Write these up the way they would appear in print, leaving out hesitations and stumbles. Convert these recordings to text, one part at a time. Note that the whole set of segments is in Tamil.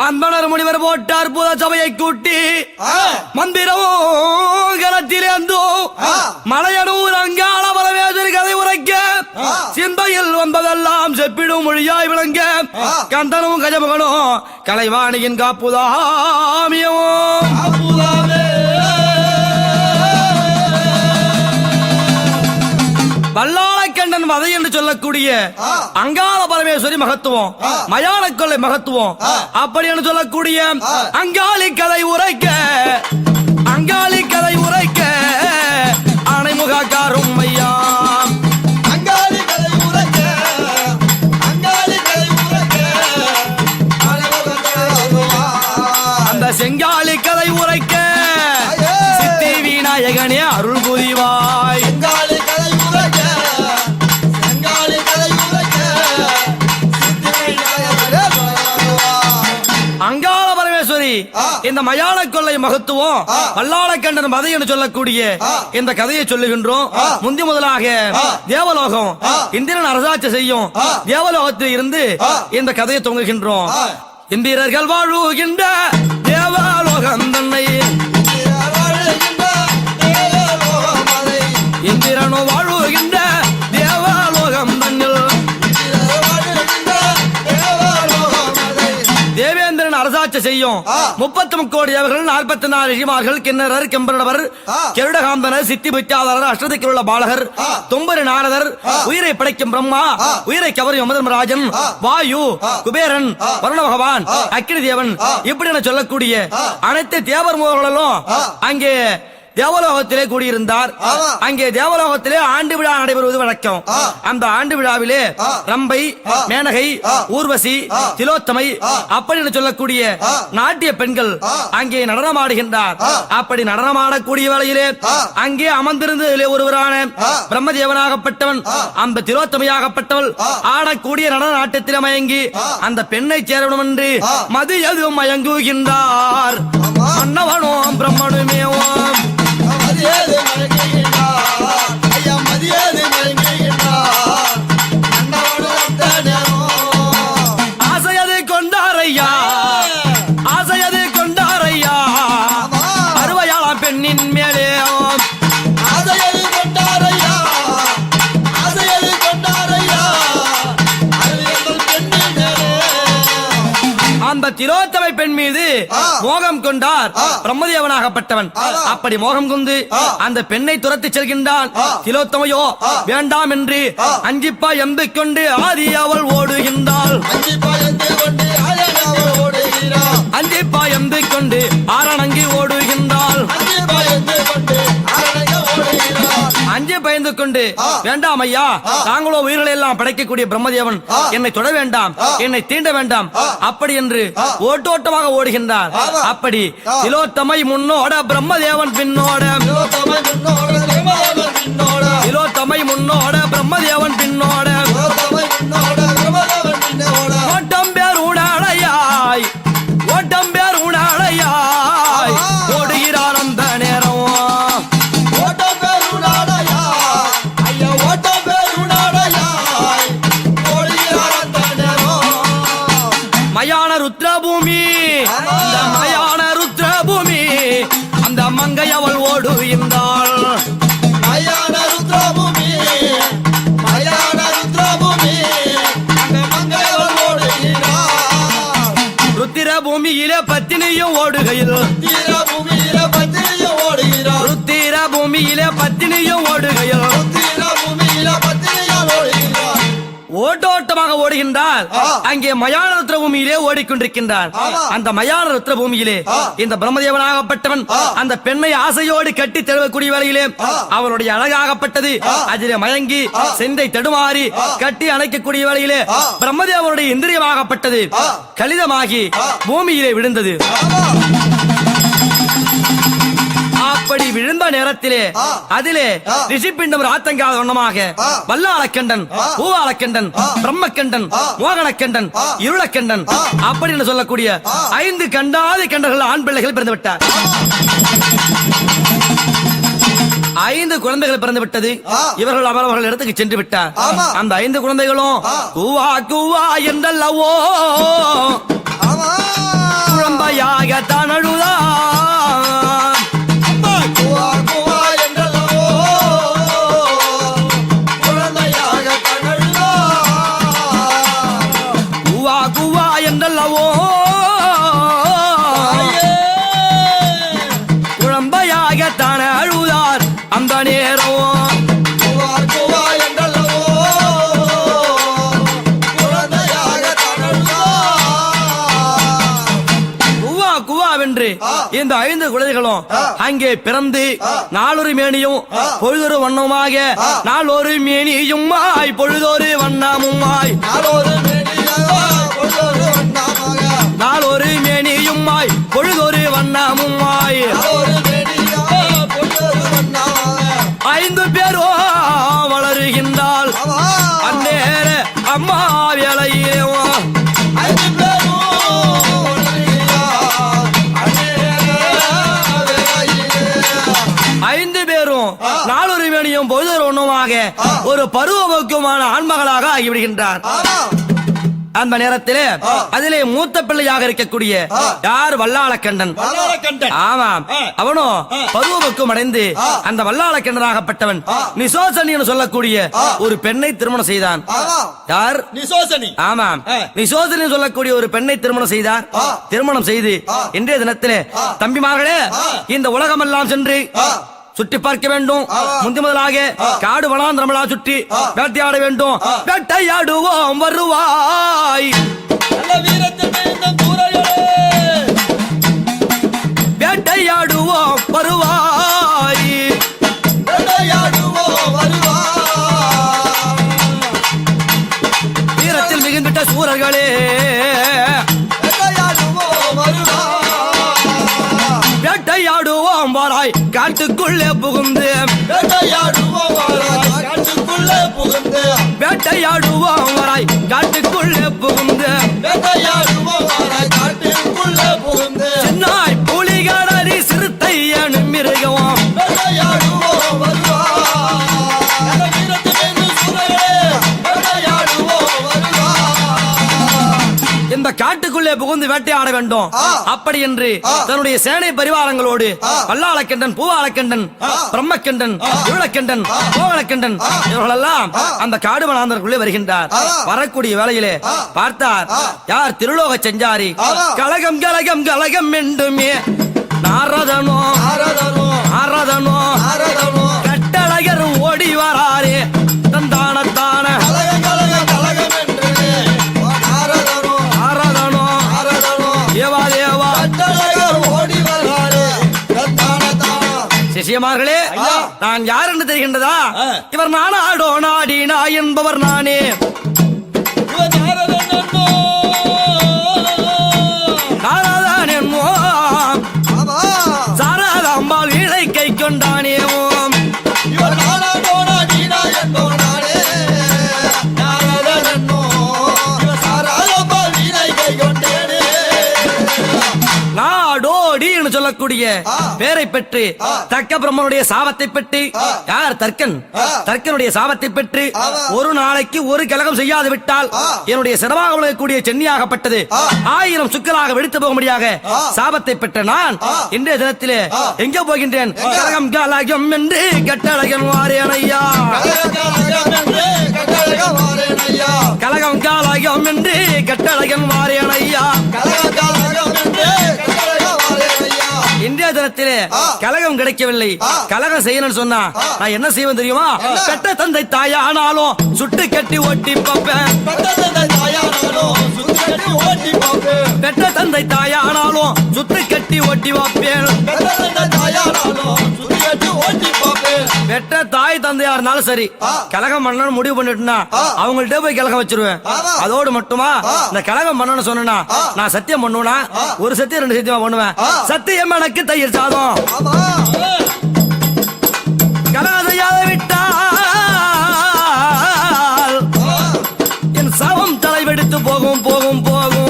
அன்பனர் முனிவர் போட்ட அற்புத சபையை கூட்டி மந்திரமும் கரத்திலேந்தோ மலையனூர் அங்காள பரமேஸ்வரி கதை உரைக்க சிந்தையில் வந்ததெல்லாம் செப்பிடும் மொழியாய் விளங்க கந்தனும் கஜமகனும் கலைவாணியின் காப்புதாமியோ வல்லாளக்கண்டன் வதை என்று சொல்லக்கூடிய அங்காள பரமேஸ்வரி மகத்துவம், மயான கொள்ளை மகத்துவம் அப்படி என்று சொல்லக்கூடிய அங்காளி கதை உரைக்க அணைமுகாரும் ஐயா அந்த செங்காளி கதை உரைக்க சித்தி விநாயகனே அருள் புரிவாய். அங்காள பரமேஸ்வரி இந்த மயான கொள்ளை மகத்துவம் வல்லாளக்கண்டன் வதை என்று சொல்லக்கூடிய இந்த கதையை சொல்லுகின்றோம். முந்தி முதலாக தேவலோகம் இந்திரன் அரசாட்சி செய்யும் தேவலோகத்தில் இருந்து இந்த கதையை தொங்குகின்றோம். இந்திரர்கள் வாழுகின்ற தேவலோகம் தன்னை இந்திரனோ வாழுகின்ற தேவலோகம் தன்னில் தேவேந்திரன் அரசாட்சி செய்யும் 30 கோடி தேவர்கள் 44 ரிஷிமார்கள் கிண்ணறர் கெம்பரவர் கெருடகாந்தனர் சித்தி பிச்சாதரர் அஷ்டதிக்கில் உள்ள பாலகர் தும்பரி நாரதர் உயிரை படைக்கும் பிரம்மா உயிரை கவரும் யமதர்மராஜன் வாயு குபேரன் வருண பகவான் அக்கினி தேவன் இப்படி என சொல்லக்கூடிய அனைத்து தேவர் முகர்களும் அங்கே தேவலோகத்திலே கூடியிருந்தார். அங்கே தேவலோகத்திலே ஆண்டு விழா நடைபெறுவது வழக்கம். அந்த ஆண்டு விழாவிலே ரம்பை, மேனகை, ஊர்வசி, திலோத்தமை அப்படி சொல்லக்கூடிய நாட்டிய பெண்கள் அங்கே நடனமாடுகின்றார். அப்படி நடனமாடக்கூடிய வேளையிலே அங்கே அமர்ந்திருந்த ஒருவரான பிரம்மதேவனாகப்பட்டவன் அந்த திலோத்தமையாகப்பட்டவள் ஆடக்கூடிய நடன நாட்டத்திலே மயங்கி அந்த பெண்ணை சேரணும் என்று மது எதுவும் மயங்குகின்றார். மன்னவனோம் பிரம்மனுமேவோம் ஆசையது கொண்டாரையா ஆசையது கொண்டாரையா அறுவையாளம் பெண்ணின் மேலே ஆசையது கொண்டாரையா ஆசையது கொண்டாரையா அந்த திலோத்தமை பெண் மீது மோகம் கொண்டார் பிரம்மதேவனாகப்பட்டவன். அப்படி மோகம் கொண்டு அந்த பெண்ணை துரத்தி செல்கின்றான். திலோத்தமையோ வேண்டாம் என்று அஞ்சிப்பா எம்பி கொண்டு ஆதி அவள் ஓடுகின்றாள். அஞ்சிப்பா எம்பி கொண்டு ஆரணங்கி ஓடுகின்றாள். அஞ்சு பயந்து கொண்டு வேண்டாம் ஐயா, தாங்களோ உயிர்களை எல்லாம் படைக்கக்கூடிய பிரம்மதேவன், என்னை தொட வேண்டாம், என்னை தீண்ட வேண்டாம் அப்படி என்று ஓட்டோட்டமாக ஓடுகின்றார். அப்படி திலோத்தமை முன்னோட பிரம்மதேவன் பின்னோட திலோத்தமை முன்னோட பிரம்மதேவன் பின்னோட ஓட்டம் பேர் உடாளையாய் ஓட்டம் பேர் உடாளையாய் ஓடுகிறார் அந்த நேரம். மயான ருத்ரபூமி அந்த மயான ருத்ரபூமி அந்த மங்கை அவள் ஓடுகின்றாள். மயான ருத்ரபூமி மயான ருத்ரபூமி அந்த மங்கை அவள் ஓடுகிறாள். ருத்திரபூமியிலே பத்தினியும் ஓடுகையில் ருத்திரபூமியிலே பத்தினியும் ஓடுகிறாள். ருத்திரபூமியிலே பத்தினியும் ஓடுகையில் ருத்திரபூமியிலே பத்தினியும் ஓடுகிறாள். ஓட்டோட்டமாக ஓடுகின்றார். அங்கே மயான ருத்ர பூமியிலே ஓடிக்கொண்டிருக்கின்றார். அந்த மயான ருத்ர பூமியிலே இந்த பிரம்மதேவனாகப்பட்டவன் அந்த பெண்ணை ஆசையோடு கட்டி தழுவக்கூடிய வேளையிலே அவளுடைய அழகாகப்பட்டது அதிலே மயங்கி செந்தை தடுமாறி கட்டி அணைக்கக்கூடிய வேளையிலே பிரம்மதேவனுடைய இந்திரியமாகப்பட்டது கலிதமாகி பூமியிலே விழுந்தது. அப்படி விழுந்த நேரத்திலே அதிலே ரிஷிப்பிண்டம் ராத்தங்காத வண்ணமாக வல்லாளக்கண்டன், பூவாளக்கண்டன், பிரம்மக்கண்டன், மோகனக்கண்டன், இருளக்கண்டன் அப்படி என்று சொல்லக்கூடிய 5 கண்டாதி கண்டர்கள் ஆண் பிள்ளைகள் பிறந்து விட்டார். 5 குழந்தைகள் பிறந்து விட்டது. இவர்கள் அவரவர்கள் இடத்துக்கு சென்று விட்டார். அந்த 5 குழந்தைகளும் கூவா கூவா என்றல்லவோ என்றல்லவோ குழம்பையாகத்தான அழுதார் அந்த நேரம். இந்த 5 குழந்தைகளும் அங்கே பிறந்து நாளொரு மேனியும் பொழுதொரு வண்ணமுமாக நாளொரு மேனியும் பொழுதொரு வண்ணமுமாய் நாளொரு மேனியும் பொழுதொரு வண்ணமுமாய் 5 பேரோ வளருகின்றாள் அந்நேர அம்மா வேலையே. 5 பேரும் நாளொரு வேணியும் பொழுதொரு ஒண்ணுமாக ஒரு பருவமுக்கியமான ஆண்மகளாக ஆகிவிடுகின்றார். அந்த நேரத்திலே அதிலே மூத்த பிள்ளையாக இருக்கக்கூடிய யார் வல்லாளக்கண்டன். ஆமாம், அவனும் பருவமுக்கம் அடைந்து அந்த வல்லாளக்கண்டனாகப்பட்டவன் நிசோசனி என்று சொல்லக்கூடிய ஒரு பெண்ணை திருமணம் செய்தான். யார்? நிசோசனி. ஆமாம், நிசோசனி சொல்லக்கூடிய ஒரு பெண்ணை திருமணம் செய்தார். திருமணம் செய்து இன்றைய தினத்திலே தம்பிமார்களே இந்த உலகமெல்லாம் சென்று சுற்றி பார்க்க வேண்டும். முந்தி முதலாக காடு வனாந்திரமலா சுற்றி வேட்டையாட வேண்டும். வேட்டையாடுவோம் வருவாய் வேட்டையாடுவோம் வருவாய் வீரத்தில் மிகுந்துட்ட சூரர்களே வேட்டையாடுவோம் வாராய் காட்டுக்குள்ளே புகுந்து வேட்டையாடுவோம் வராய் காட்டுக்குள்ளே புகுந்து சின்னாய் புலிகடரி சிறுத்தை எனும் மிருகம் இந்த காட்டுக்குள்ளே புகுந்து வேட்டையாட வேண்டும். அப்படி என்று தன்னுடைய சேனை பரிவாரங்களோடு வல்லாளக்கண்டன், பூவாளக்கண்டன், பிரம்மக்கண்டன், இருளக்கண்டன், கோவலக்கண்டன் இவர்களெல்லாம் அந்த காடு வனாந்தருக்குள்ளே வருகின்றார். வரக்கூடிய வேளையிலே பார்த்தார் யார்? திருலோக செஞ்சாரி. கலகம் கலகம் கலகம் என்றுமே நாரதனோ நாரதனோ கட்டழகர் ஓடி வராரே தந்தானத்தான சிஷியமார்களே, நான் யார் என்று தெரிகின்றதா? இவர் நானாடோ நாடினா என்பவர் நானே. நாராதான் என்னோ சாராதாம்பாள் வீழை கை கொண்டானே. சொல்லக்கூடிய பேரை பெற்று தக்க பிரம்மனுடைய சாபத்தை பெற்று யார்? தர்க்கன். தர்க்கனுடைய சாபத்தை பெற்று ஒரு நாளைக்கு ஒரு கலகம் செய்யாது விட்டால் என்னுடைய சிரமாக விளங்கக்கூடிய சென்னியாகப்பட்டது 1000 சுக்கலாக வெடித்து போகும்படியாக சாபத்தை பெற்ற நான் இன்றைய தினத்திலே எங்கே போகின்றேன்? கலகம் கலகம் என்று கட்டழகன் வாரேன் ஐயா. கலகம் கலகம் என்று கட்டழகன் வாரேன் ஐயா. இந்திய தினத்திலே கலகம் கிடைக்கவில்லை. கலகம் செய்யணும்னு சொன்னா நான் என்ன செய்வேன் தெரியுமா? பெற்ற தந்தை தாயானாலும் சுட்டு கட்டி ஓட்டி பார்ப்பேன். பெற்ற தந்தை தாயானாலும் சுட்டு கட்டி ஓட்டி பார்ப்பேன். பெற்ற தாய் தந்தையா இருந்தாலும் சரி, கலகம் பண்ணணும் முடிவு பண்ணிட்டுனா அவங்கள்ட்ட போய் கலகம் வச்சிருவேன். அதோடு மட்டுமா இந்த கலகம் பண்ணணும்னு சொன்னா நான் சத்தியம் பண்ணுவேனா? ஒரு சத்தியம் 2 சத்தியமா பண்ணுவேன். சத்தியம் எனக்கு தயிர் சாதம். கலகம் செய்யாத விட்டால் என் சவம் தலைவெடுத்து போகும் போகும் போகும்.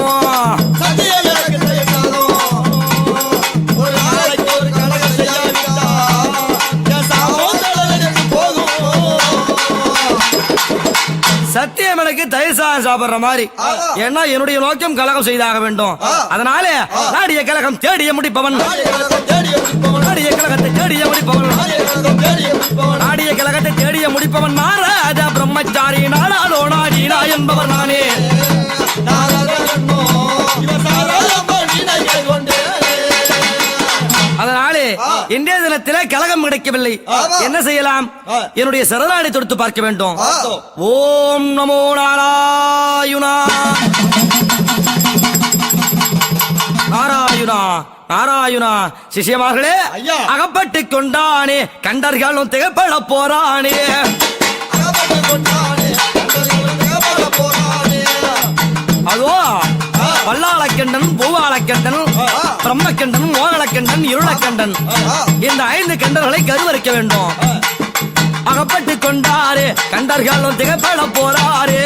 சத்தியம் எனக்கு தயிர் சாதம் சாப்பிடுற மாதிரி. ஏன்னா என்னுடைய நோக்கம் கலகம் செய்தாக வேண்டும். அதனால நாடிய கலகம் தேடிய முடிப்பவன், நாடிய கலகத்தை தேடிய முடிப்பவன், நாடிய கலகத்தை தேடிய முடிப்பவன் நாரத பிரம்மச்சாரி நாடாலோ நாடினா என்பவர் நானே. கிடைக்கவில்லை. என்ன செய்யலாம்? என்னுடைய சரணாடி தொடுத்து பார்க்க வேண்டும். ஓம் நமோ நாராயணா நாராயணா நாராயணா. சிஷியமார்களே, அகப்பட்டு கொண்டானே கண்டர்களும் திகப்பட போறானே. அதோ பல்லாளக்கண்டன், பூவாளக்கண்டன், பிரம்மக்கண்டன், மோகலக்கண்டன், இருளக்கண்டன், இந்த 5 கண்டர்களை கருவறைக்க வேண்டும். அகப்பட்டு கொண்டாரே கண்டர்களும் திகப்பட போறாரே.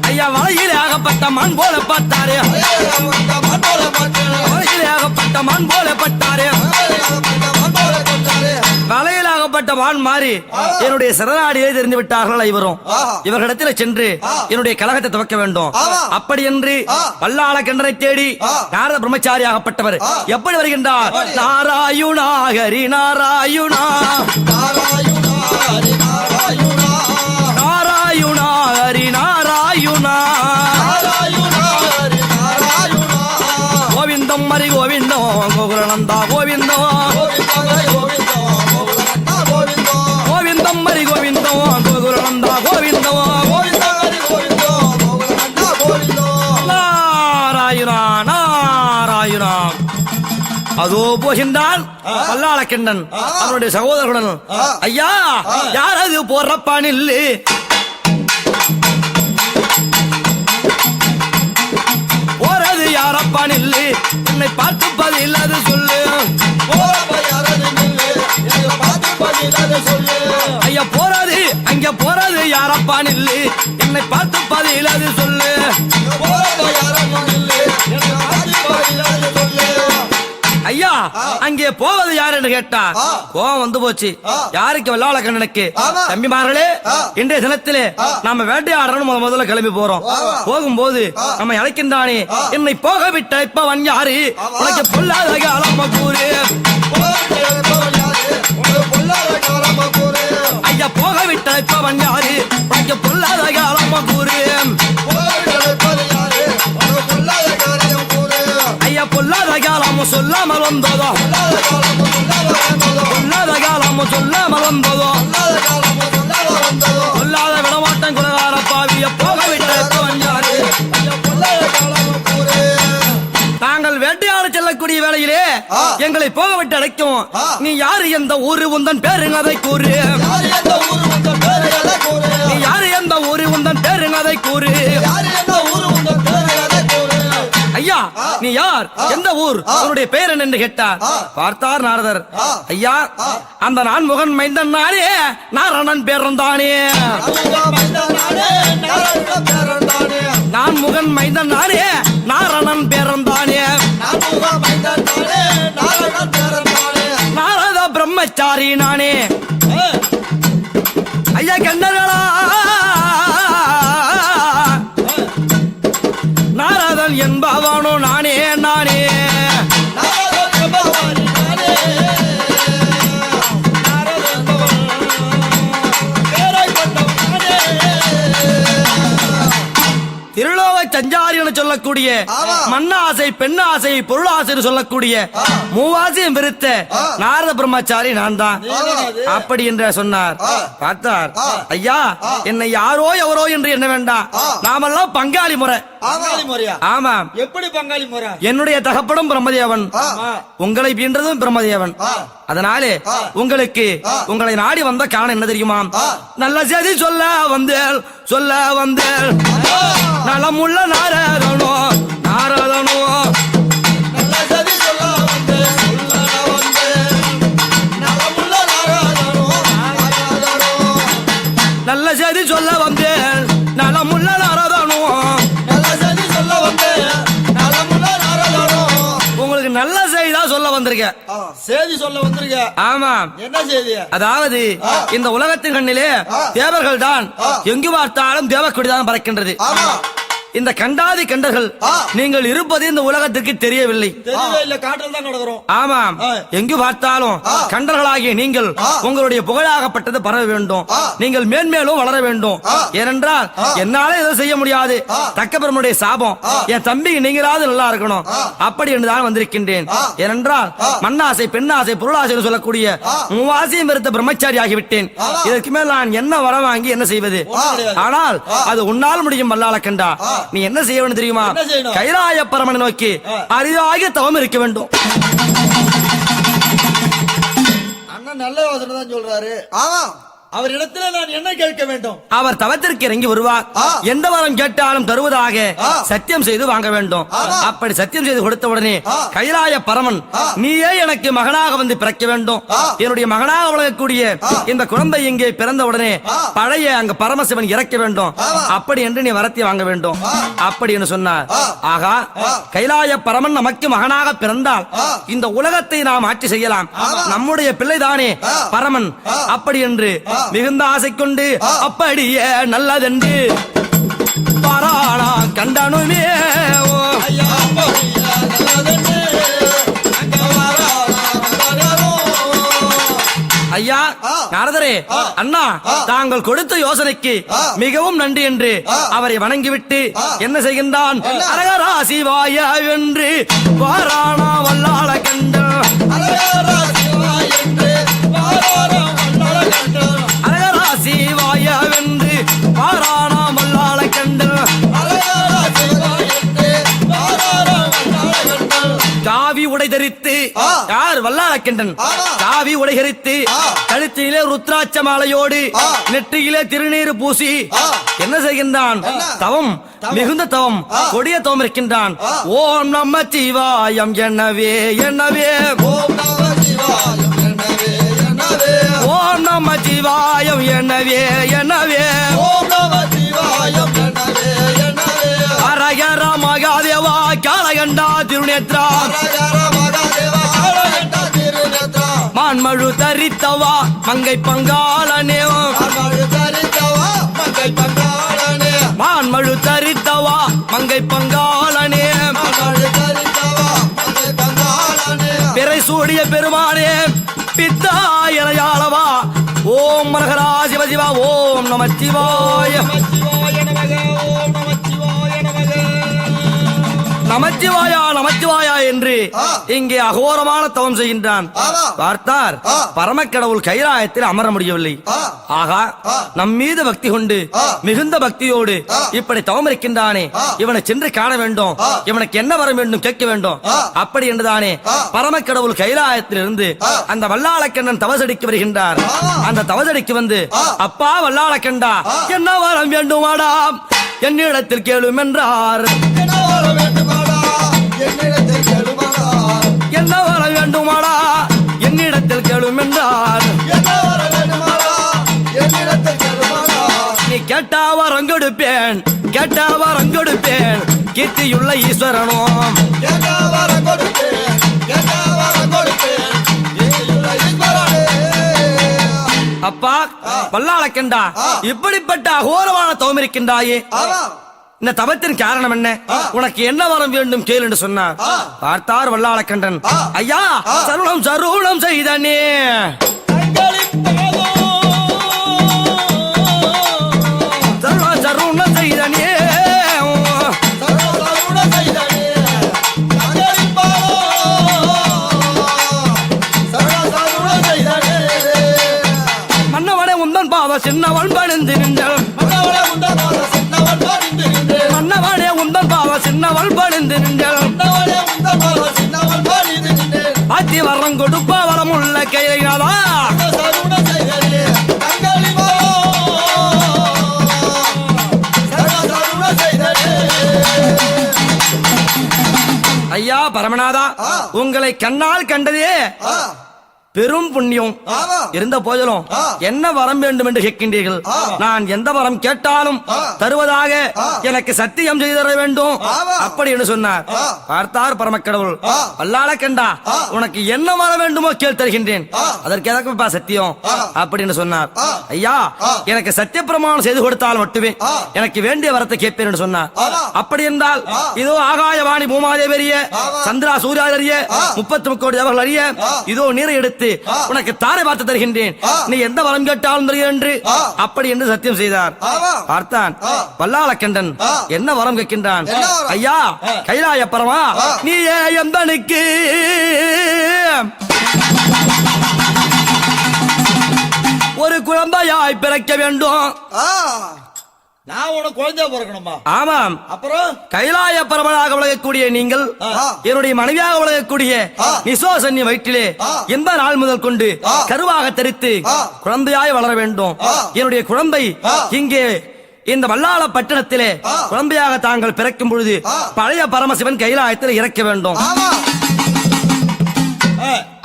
ஐயா, வலையிலே ஆகப்பட்ட மான் போல பார்த்தாரே, வலையிலே ஆகப்பட்ட மான் போல பட்டாரே. வலையிலாகப்பட்ட மான் மாறி என்னுடைய சரணாடியை தெரிந்து விட்டார்கள். இவர்களிடத்தில் சென்று என்னுடைய கலகத்தை துவக்க வேண்டும். அப்படி என்று பல்லாள கண்டனை தேடி நாரத பிரம்மச்சாரி ஆகப்பட்டவர் எப்படி வருகின்றார்? நாராயுணா ஹரி நாராயுணா நாராயுணா ஹரி நாராயுணா கோவிந்தம் ஹரி கோவிந்தம் கோகுலநந்தா கோவிந்தம் கோவிந்தம் ஹரி கோவிந்தம் கோகுலநந்தா கோவிந்தம் நாராயணா நாராயணா. அதோ போகின்றான் பல்லாளக்கண்டன் அவனுடைய சகோதரர்களுடன். ஐயா, யாரது போறப்பான் இல்லை? போறது யாரப்பான் இல்லை? என்னை பார்த்து பதில் அது சொல்லு. ஐயா, போறது அங்க போறது யாரப்பான் இல்லை? என்னை பார்த்து பதில் அது சொல்லு. ஐயா, அங்கே போவது யார் என்று கேட்டா கோவம் வந்து போச்சு. யாருக்கு? வல்லாள கண்ணனுக்கு. தம்பிமார்களே, இன்றைய தினத்திலே நாம வேட்டையாடணும் முதல்ல கிளம்பி போறோம். போகும்போது நம்ம அழைக்கின்றானே, என்னை போக விட்ட இப்பவன் யாரு? உனக்கு பொல்லாத காலம் கூறு. ஐயா, போக விட்ட இப்பவன் யாரு? உனக்கு பொல்லாத காலம் கூறு. ஐயா, பொல்லாத காலமும் சொல்லாமல் வந்ததோ, பொல்லாத காலமும் சொல்லாமல் வந்ததோ, பொல்லாத விடமாட்டம் குலகார பாவிய போக விட்ட யாரு? தாங்கள் வேட்டையாட செல்லக்கூடிய வேளையிலே எங்களை போக விட்டு அழைக்கும். நீ யாரு? எந்த ஊரு? உந்தன் பேருங்க அதை கூறு. நீ யாரு? எந்த ஊரு? உந்தன் பேருங்க அதை கூறு. ஐயா, நீ யார்? எந்த ஊர்? உன்னுடைய பெயர் என்ன என்று கேட்டார். பார்த்தார் நாரதர். ஐயா, அந்த நான்முகன் மைந்தன் நானே, நாரணன் பேரந்தானே. நான்முகன் மைந்தன் நானே, நாரணன் பேரந்தானே. நாரத பிரம்மச்சாரி நானே. ஐயா, கண்டர்களா, நாரதன் என்பவனோ நானே நானே. திருலோக சஞ்சாரி என சொல்லக்கூடிய மண்ணாசை, பெண்ணாசை, பொருளாசை சொல்லக்கூடிய மூவாசையும் விருத்த நாரத பிரம்மச்சாரி நான் தான். அப்படி என்று சொன்னார். பார்த்தார். ஐயா, என்னை யாரோ எவரோ என்று எண்ண வேண்டாம். நாமெல்லாம் பங்காளி முறை. ஆமாம். எப்படி பங்காளி முறை? என்னுடைய தகப்படும் பிரம்மதேவன், உங்களை பீன்றதும் பிரம்மதேவன். அதனாலே உங்களுக்கு உங்களை நாடி வந்த காரணம் என்ன தெரியுமா? நல்ல செய்தி சொல்ல வந்தேன், சொல்ல வந்தேன். நலமுள்ள நாரதனோ, நாரதனோ. நல்ல செய்தி சொல்ல வந்தேன், சொல்ல வந்தேன். நலமுள்ள நாரதனோ, நாரதனோ. நல்ல செய்தி சொல்ல வந்தேன், நலமுள்ள நாரதனோ. நல்ல செய்தி சொல்ல வந்தேன், நலமுள்ள நாரதனோ. உங்களுக்கு நல்ல செய்திதான் சொல்ல வந்திருக்கேன். செய்தி சொல்ல வந்திருக்க. ஆமா. என்ன செய்தி? அதாவது இந்த உலகத்தின் கண்ணிலே தேவர்கள் தான் எங்கு பார்த்தாலும் தேவக்கொடிதான் பறக்கின்றது. இந்த கண்டாதி கண்டர்கள் நீங்கள் இருப்பது இந்த உலகத்திற்கு தெரியவில்லை. தெரியவே இல்ல, காட்டில் தான் கிடக்குறோம். ஆமாம், எங்கு பார்த்தாலும் கண்டர்களாகிய நீங்கள் உங்களுடைய புகழாகப்பட்டது பரவ வேண்டும். நீங்கள் மேன்மேலும் வளர வேண்டும். ஏனென்றால் என்னால இதை செய்ய முடியாது, தக்கபெருமனுடைய சாபம். என் தம்பி நீங்களாவது நல்லா இருக்கணும் அப்படி என்றுதான் வந்திருக்கின்றேன். ஏனென்றால் மண்ணாசை, பெண்ணாசை, பொருளாசை என்று சொல்லக்கூடிய மூவாசையும் இருந்த பிரம்மச்சாரி ஆகிவிட்டேன். இதற்கு மேல் நான் என்ன வர வாங்கி என்ன செய்வது? ஆனால் அது உன்னால் முடியும் வல்லாள கண்டா. நீ என்ன செய்ய வேண்டும் தெரியுமா? என்ன செய்யணும்? கைலாய பரமனை நோக்கி அரிதாக தவம் இருக்க வேண்டும். அண்ணன் நல்ல யோசனை தான் சொல்றாரு. ஆமா, அவர் இடத்துல நான் என்ன கேட்க வேண்டும்? அவர் தவத்திற்கு இறங்கி வருவார். எந்த வரம் கேட்டாலும் தருவதாக சத்தியம் செய்து வாங்க வேண்டும். அப்படி சத்தியம் செய்து கொடுத்த உடனே கைலாய பரமன் நீயே எனக்கு மகனாக வந்து பிறக்க வேண்டும், என்னுடைய மகனாக வளரக்கூடிய இந்த குழந்தை இங்கே பிறந்த உடனே பழைய அங்க பரமசிவன் இறக்க வேண்டும். அப்படி என்று நீ வரத்தை வாங்க வேண்டும். அப்படி என்று சொன்னார். ஆகா, கைலாய பரமன் நமக்கு மகனாக பிறந்தால் இந்த உலகத்தை நாம் ஆட்சி செய்யலாம். நம்முடைய பிள்ளைதானே பரமன். அப்படி என்று மிகுந்த ஆசை கொண்டு அப்படியே நல்லதென்று பாராளா கண்டனுமே. ஐயா, அப்படியா நல்லதென்று அங்க வாராளோ. ஐயா நாரதரே, அண்ணா தாங்கள் கொடுத்த யோசனைக்கு மிகவும் நன்றி என்று அவரை வணங்கிவிட்டு என்ன செய்கின்றான்? அரகரா சிவாய என்று பாராளா வல்லாள கண்ட அழகரா சிவா என்று வாராளம் வல்லாள கண்டு. அரகரா சிவாய என்று பாராளா வல்லாள கண்ட அழகரா சிவா என்று வாராளம் வல்லாள கண்டு. காவி உடை தரித்து யார் வல்லாளக்கண்டன் காவி உடை தரித்து கழுத்திலே ருத்ராட்ச மாலையோடு நெற்றியிலே திருநீர் பூசி என்ன செய்கின்றான்? தவம், மிகுந்த தவம், கொடிய தவம் இருக்கின்றான். ஓம் நம சிவாயம் என்னவே என்னவே, ஓம் நம சிவாயம் என்னவே என்னவே, ஓம் நம சிவாயம் என்னவே என்னவே, ஓம் நம சிவாயம் என்னவே என்னவே, அரகர மகாதேவா காலகண்டா திருநேத்ரா அரகர மகாதேவா காலகண்டா திருநேத்ரா, மான்மழு தரித்தவா மங்கை பங்காளனே, மான்மழு தரித்தவா மங்கை பங்காளனே, மான்மழு தரித்தவா மங்கை பங்காளனே, மான்மழு தரித்தவா மங்கை பங்காளனே, பிறை சூடிய பெருமானே பித்தாயலையாளவா. ஓம் மரகரா சிவ சிவா, ஓம் நம சிவாய நமச்சிவாய நமக, ஓம் நமச்சிவாய நமக. நமச்சிவாயா நமச்சிவாயா என்று இங்கே அகோரமான தவம் செய்கின்றான். பார்த்தார், பரமக்கடவுள் கைலாயத்தில் அமர முடியவில்லை. ஆகா, நம் மீது பக்தி கொண்டு மிகுந்த பக்தியோடு இப்படி தவம் இருக்கின்றானே, இவனை சென்று காண வேண்டும், இவனுக்கு என்ன வர வேண்டும் கேட்க வேண்டும். அப்படி என்றுதானே பரமக்கடவுள் கைலாயத்தில் இருந்து அந்த வல்லாளக்கண்ணன் தவசடிக்கு வருகின்றார். அந்த தவசடிக்கு வந்து, அப்பா வல்லாளக்கண்டா, என்ன வரம் வேண்டுமாடா என்னிடத்தில் கேளும் என்றார். என்ன வர வேண்டுமாடா என்னிடத்தில் கேளுமாடா, என்ன வர வேண்டுமாடா என்னிடத்தில் கேளும் என்றார். என்ன வர வேண்டுமாடா என்னிடத்தில் கேளுமாடா, நீ கேட்டா வரம் கொடுப்பேன், கேட்டா வரம் கொடுப்பேன், கீர்த்தியுள்ள ஈஸ்வரனும் கேட்டா வர கொடுப்பேன், கேட்டா வர கொடுப்பேன், நீயுள்ள ஈஸ்வரனே. அப்பா வல்லாளக்கண்டா, இப்படிப்பட்ட அகோரமான தவம் இருக்கின்றாயே, இந்த தவத்தின் காரணம் என்ன? உனக்கு என்ன வரம் வேண்டும் கேள் என்று சொன்னார். பார்த்தார் வல்லாளக்கண்டன், ஐயா சருணம் சருணம் செய்தனே, தங்களின் பாதம் சருணம் சருணம் செய்தனே, சர்வசருண செய்தனே, தங்களின் பாதம் சர்வசருண செய்தனே, மன்னவனே உந்தன் பாவ சின்னவன் பணிந்து நின்றல், மன்னவளே உண்டபாத சின்னவன் பணிந்து நின்றேன், மன்னவனே உந்தன் பாவ சின்னவன் பணிந்து நின்றல், மன்னவளே உண்டபாத சின்னவன் பணிந்து நின்றேன், ஆத்தி வரம் கொடுப்ப வரம் உள்ள கையினாலா, சர்வசருண செய்தனே, தங்களின் பாதம் சர்வசருண செய்தனே. ஐயா பரமநாதா, உங்களை கண்ணால் கண்டதே பெரும் புண்ணியம் ஆமா. இருந்த போதிலும் என்ன வரம் வேண்டும் என்று கேட்கின்றீர்கள். நான் எந்த வரம் கேட்டாலும் தருவதாக எனக்கு சத்தியம் செய்து தர வேண்டும் அப்படி என்று சொன்னார். பார்த்தார் பரமக்கடவுள். வல்லாள கண்டா, உனக்கு என்ன வரம் வேண்டுமோ கேள் தருகின்றேன். அதற்கு எதற்குப்பா சத்தியம் அப்படின்னு சொன்னார். ஐயா, எனக்கு சத்திய பிரமாணம் செய்து கொடுத்தால் மட்டுமே எனக்கு வேண்டிய வரத்தை கேட்பேன் என்று சொன்னார். அப்படி என்றால் இதோ ஆகாயவாணி பூமாதேவி அறிய, சந்திரா சூர்யா அறிய, 33 கோடி தேவர்கள் அறிய, இதோ நீரை எடுத்து உனக்கு தாரை பார்த்து தருகின்றேன். நீ எந்த வரம் கேட்டாலும் தருகிறேன் என்று அப்படி என்று சத்தியம் செய்தார். பார்த்தான் வல்லாளக்கண்டன் என்ன வரம் கேட்கின்றான். ஐயா, கைலாய பரமா, நீ எந்தனுக்கு ஒரு குழந்தையாய் பிறக்க வேண்டும். நான் உனக்கு குழந்தையா பிறக்கணுமா? ஆமாம். அப்புறம் கைலாய பரமனாக விளங்கக்கூடிய நீங்கள் என்னுடைய மனைவியாக விளங்கக்கூடிய நிசோசன்னி வயிற்றிலே எந்த நாள் முதல் கொண்டு கருவாக தரித்து குழந்தையாய் வளர வேண்டும். என்னுடைய குழந்தை இங்கே இந்த வல்லாள பட்டணத்திலே குழந்தையாக தாங்கள் பிறக்கும் பொழுது பழைய பரமசிவன் கைலாயத்தில் இறக்க வேண்டும்.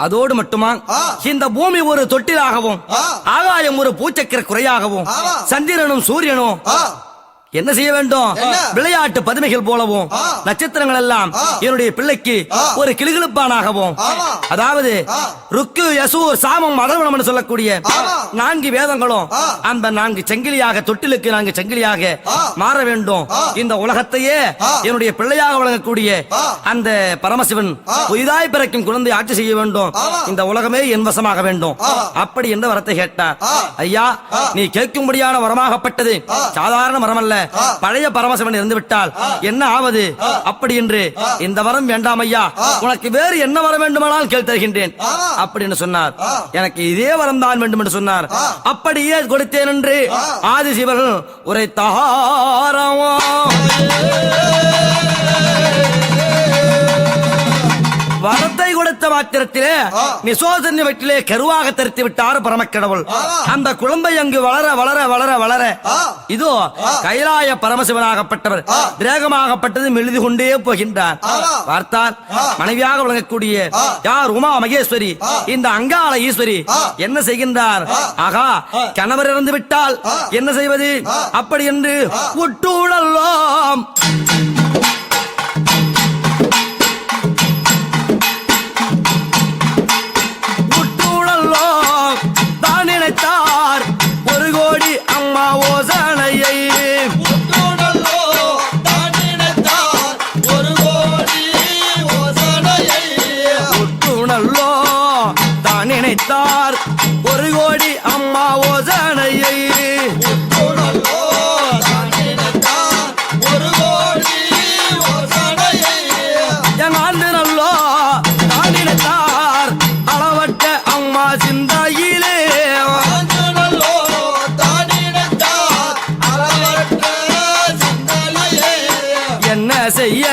அதோடு மட்டுமா இந்த பூமி ஒரு தொட்டிலாகவும் ஆகாயம் ஒரு பூச்சக்கர குறையாகவும் சந்திரனும் சூரியனும் என்ன செய்ய வேண்டும்? விளையாட்டு பதுமைகள் போலவும் நட்சத்திரங்கள் எல்லாம் என்னுடைய பிள்ளைக்கு ஒரு கிளுகிழுப்பானாகவும், அதாவது ருக்கு யசூர் சாமம் அதர்வனம் என்று சொல்லக்கூடிய 4 வேதங்களும் அந்த 4 சங்கிலியாக, தொட்டிலுக்கு 4 சங்கிலியாக மாற வேண்டும். இந்த உலகத்தையே என்னுடைய பிள்ளையாக வழங்கக்கூடிய அந்த பரமசிவன் புதிதாய் பிறக்கும் குழந்தை ஆட்சி செய்ய வேண்டும். இந்த உலகமே என் வசமாக வேண்டும். அப்படி என்ற வரத்தை கேட்டார். ஐயா, நீ கேட்கும்படியான வரமாகப்பட்டது சாதாரண வரம் அல்ல. பழைய பரமசிவன் இருந்து விட்டால் என்ன ஆவது? அப்படி என்று இந்த வரம் வேண்டாம் ஐயா, உனக்கு வேறு என்ன வரம் வேண்டுமானால் கேள் தருகின்றேன் அப்படின்னு சொன்னார். எனக்கு இதே வரம் தான் வேண்டும் என்று சொன்னார். அப்படியே கொடுத்தேன் என்று ஆதிசிவன் உரைத்தாராம். வரத்தை கொடுத்த மாத்திரத்திலே நிசோதன்ய வயிற்றிலே கருவாக தரித்து விட்டார் பரமக்கடவுள். அந்த குழந்தை அங்கு வளர வளர வளர வளர இதோ கைலாய பரமசிவனாகப்பட்டவர் திரேகமாகப்பட்டது மெழுது கொண்டே போகின்றார். பார்த்தால் மனைவியாக விளங்கக்கூடிய யார்? உமா மகேஸ்வரி, இந்த அங்காள ஈஸ்வரி என்ன செய்கின்றார்? ஆகா, கணவர் இறந்து விட்டால் என்ன செய்வது? அப்படி என்று உட்டுழலாம். ஒரு கோடி அம்மா ஓசனையை உட்டுணல்லோ தான் நினைத்தார். ஒரு கோடி அம்மா ஓசனையை எங்காண்டு நல்லோ தான் நினைத்தார். அளவற்ற அம்மா சிந்தையிலே என்ன செய்ய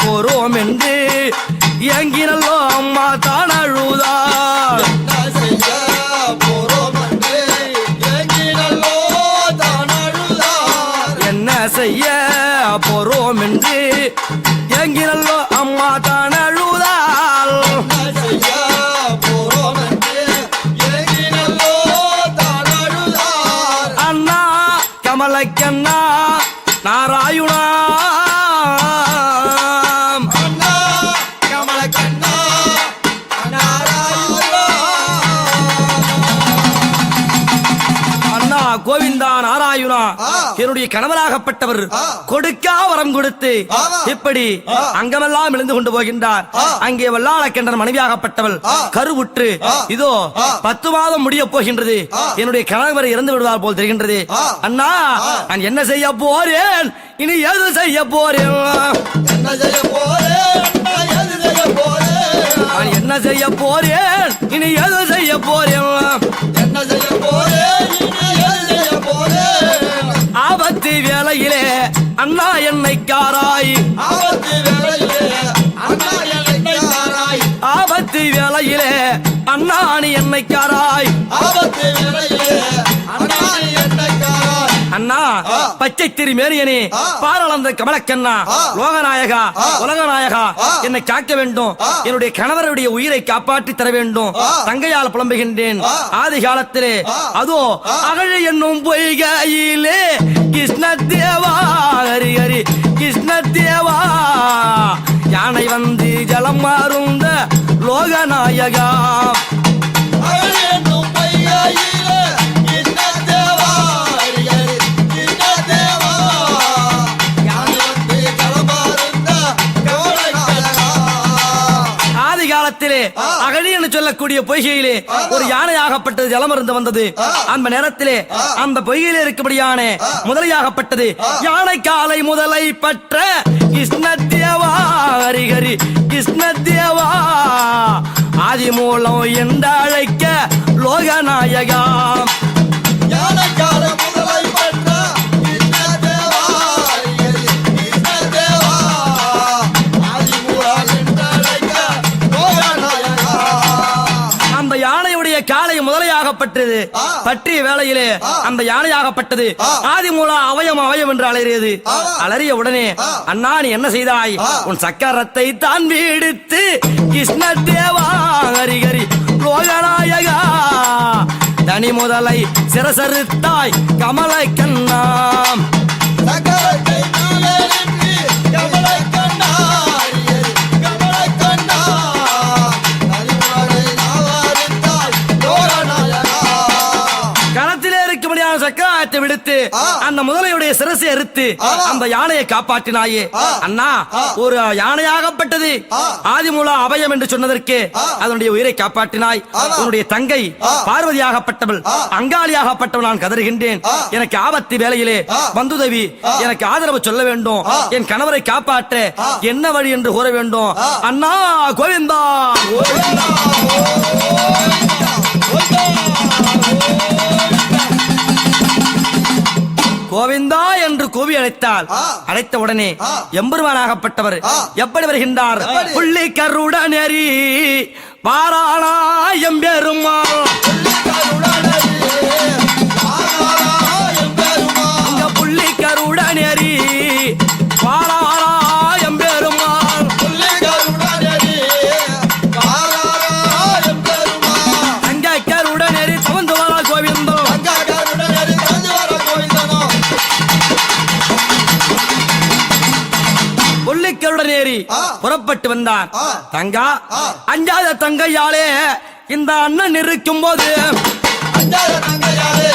போறோம் என்று எங்கினல்லோ அம்மா தான் அழுதார். என்ன செய்ய போறோம் என்று எங்கினல்லோ அம்மா தான் அழுதார். அண்ணா கமலக்கண்ணா நாராயணா கோவிந்தா நாராயணா, என்னுடைய கணவராகப்பட்டவர் கொடுக்கா வரம் கொடுத்து இப்படி அங்கமெல்லாம் இழந்து கொண்டு போகின்றார். அங்கே வல்லாளக்கண்டன் மனைவியாகப்பட்டவள் கருவுற்று இதோ 10 மாதம் முடிய போகின்றது. என்னுடைய கணவர் இறந்து விடுவார் போல் தெரிகின்றது. அண்ணா, நான் என்ன செய்ய போறேன்? இனி எது செய்ய போறேன்? என்ன செய்ய போறேன்? நான் என்ன செய்ய போறேன்? இனி எது செய்ய போறேன்? என்ன செய்ய போறேன்? ஆபத்து வேளையிலே அண்ணா என்னை காராய். ஆபத்து வேளையிலே அண்ணா என்னை காராய். ஆபத்து வேளையிலே அண்ணா நீ என்னை காராய். ஆபத்து வேளையிலே அண்ணா நீ என்னை காராய். அண்ணா, பச்சை திருமேனியனே, பாரளந்த கமலக்கண்ணா, லோகநாயகா, உலகநாயகா, என்னை காக்க வேண்டும். என்னுடைய கணவருடைய உயிரை காப்பாற்றி தர வேண்டும். தங்கையால் புலம்புகின்றேன். ஆதி காலத்திலே அதோ அகழி என்னும் பொய்கையிலே கிருஷ்ணதேவா, ஹரி ஹரி கிருஷ்ணதேவா, யானை வந்து ஜலம் மாறுந்த லோகநாயகா. அழகென்னும் பொய்கையிலே கிருஷ்ணதேவா, ஹரி ஹரி கிருஷ்ணதேவா, யானை வந்து ஜலமாறுந்த கமலநாயகா. ஆதி காலத்திலே அகழி என்று சொல்லக்கூடிய பொய்கையிலே ஒரு யானையாகப்பட்டது ஜலம் இருந்து வந்தது. அந்த நேரத்திலே அந்த பொய்கையிலே இருக்கும்படியான முதலையாகப்பட்டது யானை காலை முதலை பற்ற கிருஷ்ணதேவா, ஹரி ஹரி கிருஷ்ணதேவா, ஆதி மூலம் என்று அழைக்க லோகநாயகா. யானைக்கார முதலை பற்ற கிருஷ்ணதேவா, ஹரி ஹரி கிருஷ்ணதேவா, ஆதிமூலம் என்றழைக்க லோகநாயகா. அந்த யானையுடைய காலை முதலையாகப்பட்டது பற்றிய வேளையிலே அந்த யானையாகப்பட்டது ஆதி மூலம் அவயம் அவயம் என்று அலறியது. அலறிய உடனே, அண்ணா நீ என்ன செய்தாய்? உன் சக்கரத்தை தான் வீடுத்து கிருஷ்ணதேவா, ஹரி ஹரி லோகநாயகா, தனி முதலை சிரசறுத்தாய் கமலை கண்ணாம். சக்கரத்தை நாளே நின்று கமலக்கண்ணா, ஹரி ஹரி கமலக்கண்ணா, தனிமலை நாவாரித்தாய் லோகநாயகா. களத்திலே இருக்கும்படியான சக்கரத்தை விடுத்து அந்த முதலையுடைய சிரசை அறுத்து அந்த யானையை காப்பாற்றினாயே. அண்ணா, ஒரு யானையாகப்பட்டது ஆதிமூல அபயம் என்று சொன்னதற்கு அதனுடைய உயிரை காப்பாற்றினாய். உன்னுடைய தங்கை பார்வதியாகப்பட்டவள் அங்காளியாகப்பட்டவள் நான் கதறுகின்றேன். எனக்கு ஆபத்து வேளையிலே வந்துதவி எனக்கு ஆதரவு சொல்ல வேண்டும். என் கணவரை காப்பாற்ற என்ன வழி என்று கூற வேண்டும். அண்ணா கோவிந்தா. கோவிந்தா என்று கூவி அழைத்தால் அழைத்த உடனே எம்பெருமானாகப்பட்டவர் எப்படி வருகின்றார்? புள்ளி கருடனேரி வாராளா எம்பெருமாள், இங்க புள்ளி கருடனேரி வாராளா எம்பெருமாள், அங்க கருடனேரி தவந்து வரா கோவிந்தோ. புள்ளிக்கருடனேரி புறப்பட்டு வந்தார். தங்கா, அஞ்சாத தங்கையாலே இந்த அண்ணன் இருக்கும் போது, அஞ்சாத தங்கையாலே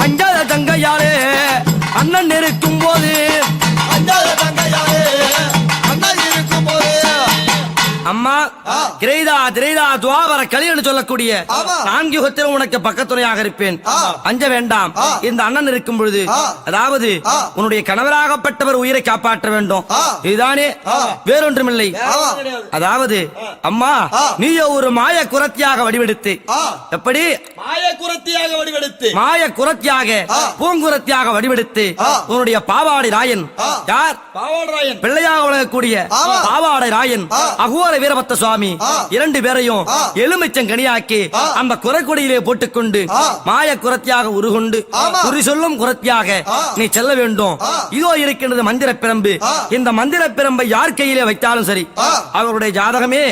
அஞ்சாத தங்கையாலே அண்ணன் இருக்கும் போது, அம்மா திரைதா திரைதா துவாபர கலி என்று சொல்லக்கூடிய நான்கு யுகத்திலும் உனக்கு பக்கத்துணையாக இருப்பேன். அஞ்ச வேண்டாம். இந்த அண்ணன் இருக்கும் பொழுது, அதாவது உன்னுடைய கணவராகப்பட்டவர் உயிரை காப்பாற்ற வேண்டும். இதுதானே, வேறொன்றுமில்லை. அதாவது அம்மா, நீயோ ஒரு மாய குரத்தியாக வடிவெடுத்து, எப்படி மாய குரத்தியாக பூங்குரத்தியாக வடிவெடுத்து உன்னுடைய பாவாடை ராயன், யார் பாவாடராயன் பிள்ளையாக வழங்கக்கூடிய பாவாடை ராயன் அகோர வீரபத்த சுவாமி இரண்டு பேரையும் எலுமிச்சம் கனியாக்கி அந்த குரக்கொடியிலே போட்டுக்கொண்டு மாய குரத்தியாக உருகொண்டு குறி சொல்லும் குரத்தியாக நீ செல்ல வேண்டும். இதோ இருக்கின்றது மந்திர பிரம்பு. இந்த மந்திர பிரம்பை யார் கையிலே வைத்தாலும் சரி, அவருடைய ஜாதகமே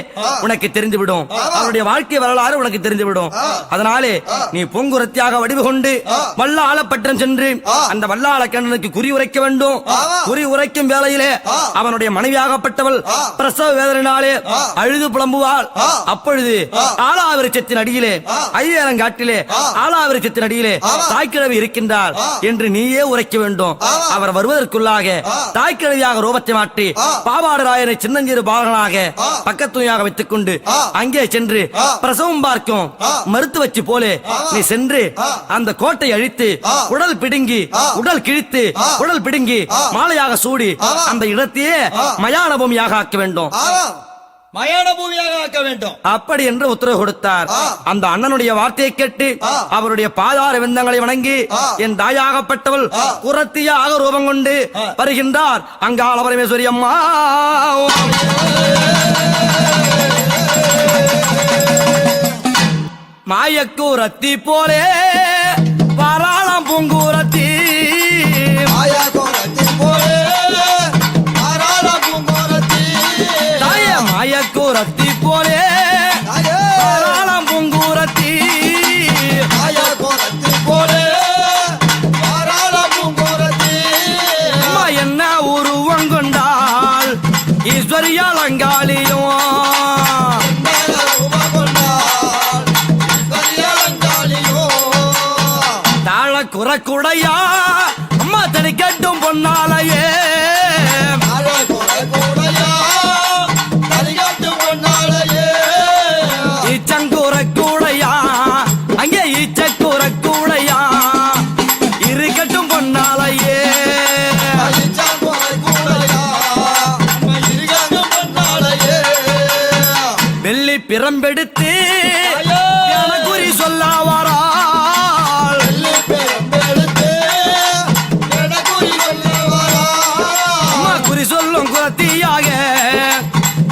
உனக்கு தெரிந்துவிடும். அவருடைய வாழ்க்கை வரலாறு உனக்கு தெரிந்துவிடும். அதனாலே நீ பூங்குரத்தியாக வடிவு கொண்டு வல்லாளப்பட்டம் சென்று அந்த வல்லாள கண்ணனுக்கு குறி உரைக்க வேண்டும். குறி உரைக்கும் வேளையிலே அவனுடைய மனைவியாகப்பட்டவள் பிரசவ வேதனையினாலே அழுது புலம்புவாள். அப்பொழுது ஆலாவிருச்சத்தின் அடியிலே, ஐவேலங்காட்டிலே ஆலாவிருச்சத்தின் அடியிலே தாய்க்கிழவி இருக்கின்றார் என்று நீயே உரைக்க வேண்டும். அவர் வருவதற்குள்ளாக தாய்க்கிழவியாக ரூபத்தை மாற்றி பாவாடராயனை சின்னஞ்சிறு பாலகனாக பக்கத்துணையாக வைத்துக் கொண்டு அங்கே சென்று பிரசவம் பார்க்கும் மருத்துவச்சி போலே நீ சென்று அந்த கோட்டை அழித்து உடல் பிடுங்கி உடல் கிழித்து உடல் பிடுங்கி மாலையாக சூடி அந்த இடத்தையே மயான பூமியாக ஆக்க வேண்டும். மயான பூமியாக ஆக்க வேண்டும். அப்படி என்று உத்தரவு கொடுத்தார். அந்த அண்ணனுடைய வார்த்தையை கேட்டு அவருடைய பாதார விந்தங்களை வணங்கி என் தாயாகப்பட்டவள் குரத்தியாக ரூபம் கொண்டு வருகின்றார் அங்காள பரமேஸ்வரி அம்மா. மாயக்கூரத்தி போலே வாராள கூடையா அம்மா தனி கட்டும் பொன்னாலையே ஈச்சங்கூர கூடையா அங்கே ஈச்சக்கூர கூடையா இருக்கட்டும் பொன்னாலையே வெள்ளி பிரம்பெடுத்து குறி சொல்ல வராள் அம்மா குறி சொல்லும் குலத்தியாக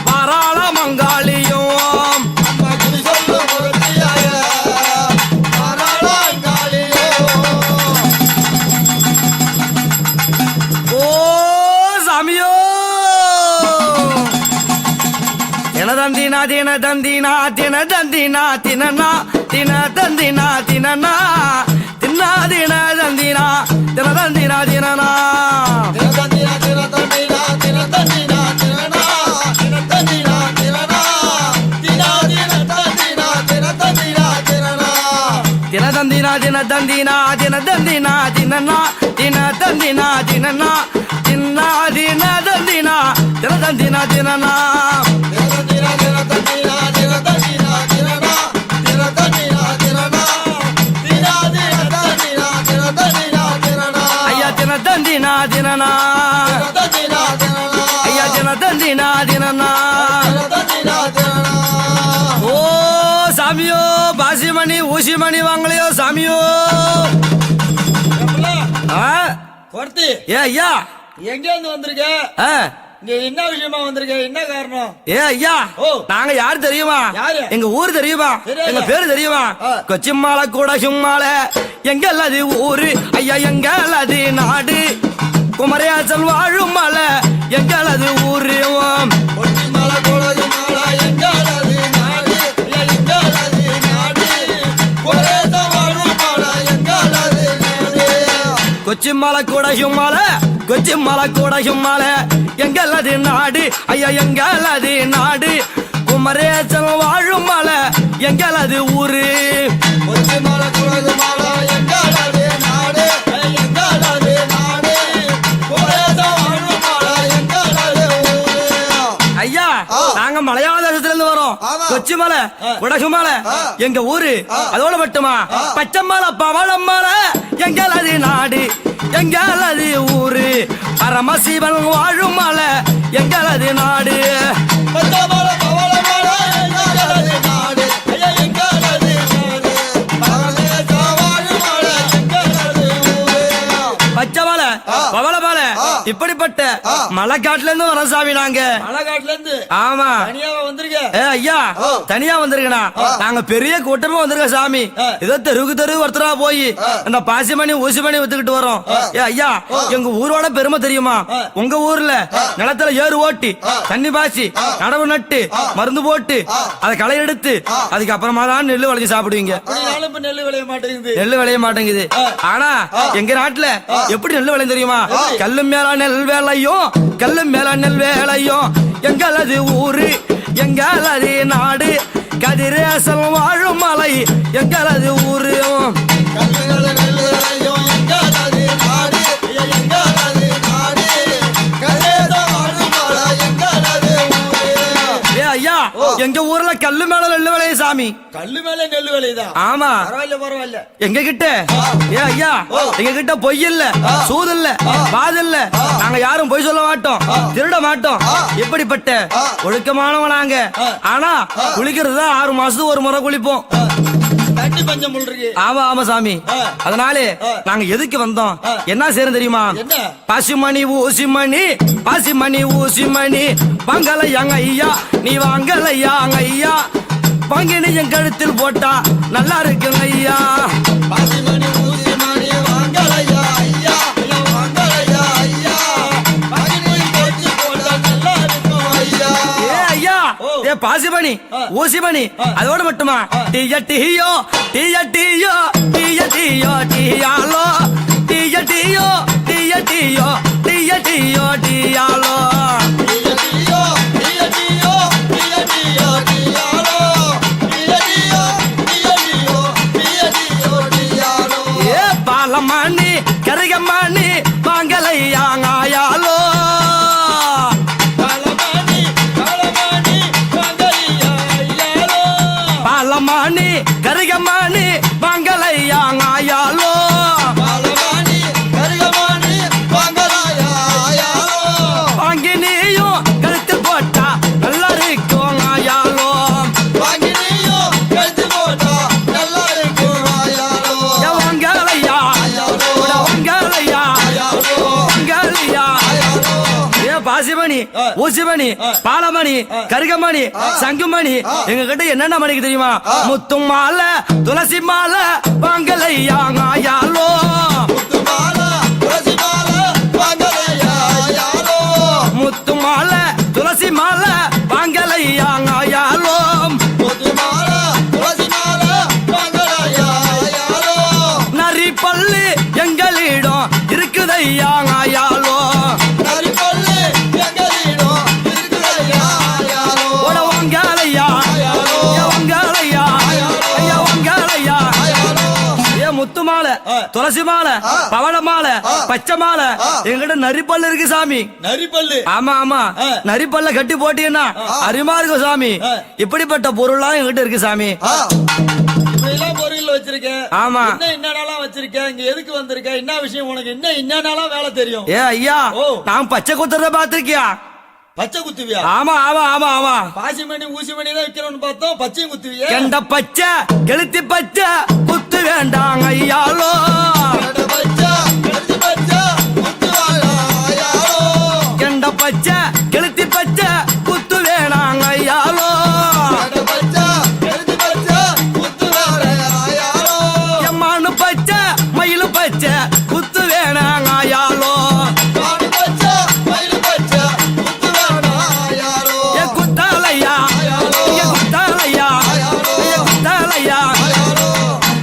பாராள மங்காளியும் ஓ சாமியோ தினதந்தினா தினதந்தினா தினதந்தினா தினனா தினதந்தினா தினனா தின்னா தினதந்தினா தினதந்தினா தினனா தினதந்தினா தினதந்தினா தினதந்தினா தினனா தினதந்தினா தினனா தின்னா தினதந்தினா தினதந்தினா தினனா ஐயா தினதந்தினா தினனா ஐயா தினதந்தினா தினனா ஓ சாமியோ பாசிமணி ஊசிமணி வாங்கலையோ சாமியோ ஏ ஐயா எங்க இருந்து வந்திருக்க? இங்க என்ன விஷயமா வந்திருக்க? என்ன காரணம்? ஏ ஐயா நாங்க யாரு தெரியுமா? யாரு? எங்க ஊரு தெரியுமா? எங்க பேரு தெரியுமா? கொச்சிமால கூட சும்மால எங்கல்லது ஊரு ஐயா எங்கல்லது நாடு குமரேசன் வாழும் மலை எங்களது ஊரு கொச்சிமால கூட சும்மால எங்கல்லது நாடு எங்களது நாடு குமரேசன் வாழும் மலை எங்களது நாடு கொச்சிமால கூட சும்மால கொச்சிமால கூட சும்மால எங்களது நாடு ஐயா எங்களது நாடு குமரேசன் வாழும் மலை எங்களது ஊரு கொச்சிமால கூட சும்மால எங்களது நாடு எங்களது நாடு குமரேசன் வாழும் மலை எங்களது ஊரு ஐயா நாங்க மலையாள தேசத்துல இருந்து வரோம் கொச்சிமலை குடகுமலை எங்க ஊரு அதோட மட்டுமா பச்சைமலை பவளமலை எங்களது நாடு எங்களது ஊரு பரமசிவன் வாழும் மலை எங்களது நாடு பச்சைமலை பவளமலை எங்களது நாடு எங்களது நாடு பரமேஸ்வரன் வாழும் மலை எங்களது ஊரு பச்சைமலை பவளமலை இப்படிப்பட்ட மலைக்காட்டுல இருந்து வரோம் சாமி நாங்க மலைக்காட்டுல இருந்து ஆமா தனியாவா வந்திருக்க? ஐயா தனியா வந்திருக்கா நாங்க பெரிய கூட்டமா வந்திருக்கோம் சாமி ஏதோ தெரு ஒருத்தரா போய் அந்த பாசிமணி ஊசிமணி வித்துக்கிட்டு வரோம் ஐயா எங்க ஊரோட பெருமை தெரியுமா? உங்க ஊர்ல நிலத்துல ஏறு ஓட்டி தண்ணி பாசி நடவு நட்டு மருந்து போட்டு அதை களை எடுத்து அதுக்கு அப்புறமா தான் நெல்லு விளைச்சு சாப்பிடுவீங்க. நெல்லு விளைய மாட்டேங்குது. நெல்லு விளைய மாட்டேங்குது. ஆனா எங்க நாட்டுல எப்படி நெல்லு விளையும் தெரியுமா? கல்லு மேல நெல் வேலையும் கல்லு மேல நெல் வேலையும் எங்களது ஊரு எங்களது நாடு கதிரேசன் வாழும் மலை எங்களது ஊரு ஐயா எங்க ஊர்ல கல்லு மேல நெல்லு விளைய சாமி. கல்லு மேல நெல்லு விளையுதான். ஆமா பரவாயில்ல எங்க கிட்ட ஐயா எங்க கிட்ட பொய் இல்ல சூது இல்ல பாது இல்ல நாங்க யாரும் பொய் சொல்ல மாட்டோம் திருட மாட்டோம் எப்படிப்பட்ட ஒழுக்கமானவன் நாங்க. ஆனா குளிக்கிறது தான் 6 மாசத்துக்கு ஒரு முறை குளிப்போம். தண்ணி பஞ்சம் இருக்கு. ஆமா ஆமா சாமி. அதனால நாங்க எதுக்கு வந்தோம் என்ன செய்யறோம் தெரியுமா? பசுமணி ஊசிமணி பசுமணி ஊசிமணி பங்கலையாங்க ஐயா நீ வாங்கலையாங்க ஐயா பங்கினி என் கழுத்தில் போட்டா நல்லா இருக்குங்க ஐயா. பசுமணி ஊசிமணி வாங்கலையா ஐயா வாங்கலையா ஐயா பங்கினி போட்டு போட்டா நல்லா இருக்கும் ஐயா. ஐயா ஏ பாசிமணி ஊசிமணி அதோட மட்டுமா டீய டீயோ டீய டீயோ டீய டீயோ டீயாலோ டீய டீயோ டீய டீயோ டீய டீயோ டீயாலோ டீய டீயோ டீய டீயோ டீய டீயோ டீயாலோ டீய டீயோ டீய டீயோ டீய டீயோ டீயாலோ. ஏ பாலமணி பாசிமணி ஊசிமணி பாலமணி கரிகமணி சங்குமணி எங்க கிட்ட என்னென்ன மணிக்கு தெரியுமா முத்து மாலை துளசி மாலை வாங்கலையா யாலோ முத்து மாலை துளசி மாலை வாங்கலையா யாலோ முத்து மாலை துளசி மாலை வாங்கலையா யாலோ முத்து மாலை துளசி மாலை வாங்கலையா யாலோ நரி பல்லு எங்களிடம் இருக்குதையா யாலோ நரிப்பல்லு எங்களிடம் இருக்குதையா யாலோ ஓட வாங்கலையா வாங்கலையா ஐயா வாங்கலையா யாலோ ஏ முத்து மாலை துளசி மாலை பவள மாலை பச்சை மாலை எங்கிட்ட நரிப்பல்லு இருக்கு சாமி நரிப்பல்லு ஆமா ஆமா நரிப்பல்ல கட்டி போட்டீங்கன்னா அருமா இருக்கும் சாமி இப்படிப்பட்ட பொருள்லாம் எங்கிட்ட இருக்கு சாமி இப்படிலாம் பொருள் வச்சிருக்கேன் ஆமா என்னென்னலாம் வச்சிருக்கேன் இங்க எதுக்கு வந்திருக்க என்ன விஷயம் உனக்கு என்னென்னலாம் வேலை தெரியும் ஏ ஐயா ஓ. நான் பச்சை குத்துறத பாத்திருக்கியா பச்சை குத்துவியா ஆமா ஆமா ஆமா ஆமா பாசிமணி ஊசிமணி தான் விக்கிறோம்னு பார்த்தோம் பச்சையும் குத்துவியா கெண்ட பச்சை கெளுத்தி பச்சை குத்து வேண்டாங்க ஐயாலோ கெண்ட பச்சை கெளுத்தி பச்சை குத்துவாளா யாரோ கெண்ட பச்சை கெளுத்தி பச்சை குத்து வேணாங்க ஐயாலோ கெண்ட பச்சை கெளுத்தி பச்சை குத்துவாளா யாரோ எம்மானு பச்சை மயிலு பச்சை குத்து வேணாங்க ஐயாலோ மாடு பச்சை மயில் பச்சை குத்துவாளா யாரோ ஏ குத்தாலையா ஏ குத்தாலையா ஏ குத்தாலையா யாரோ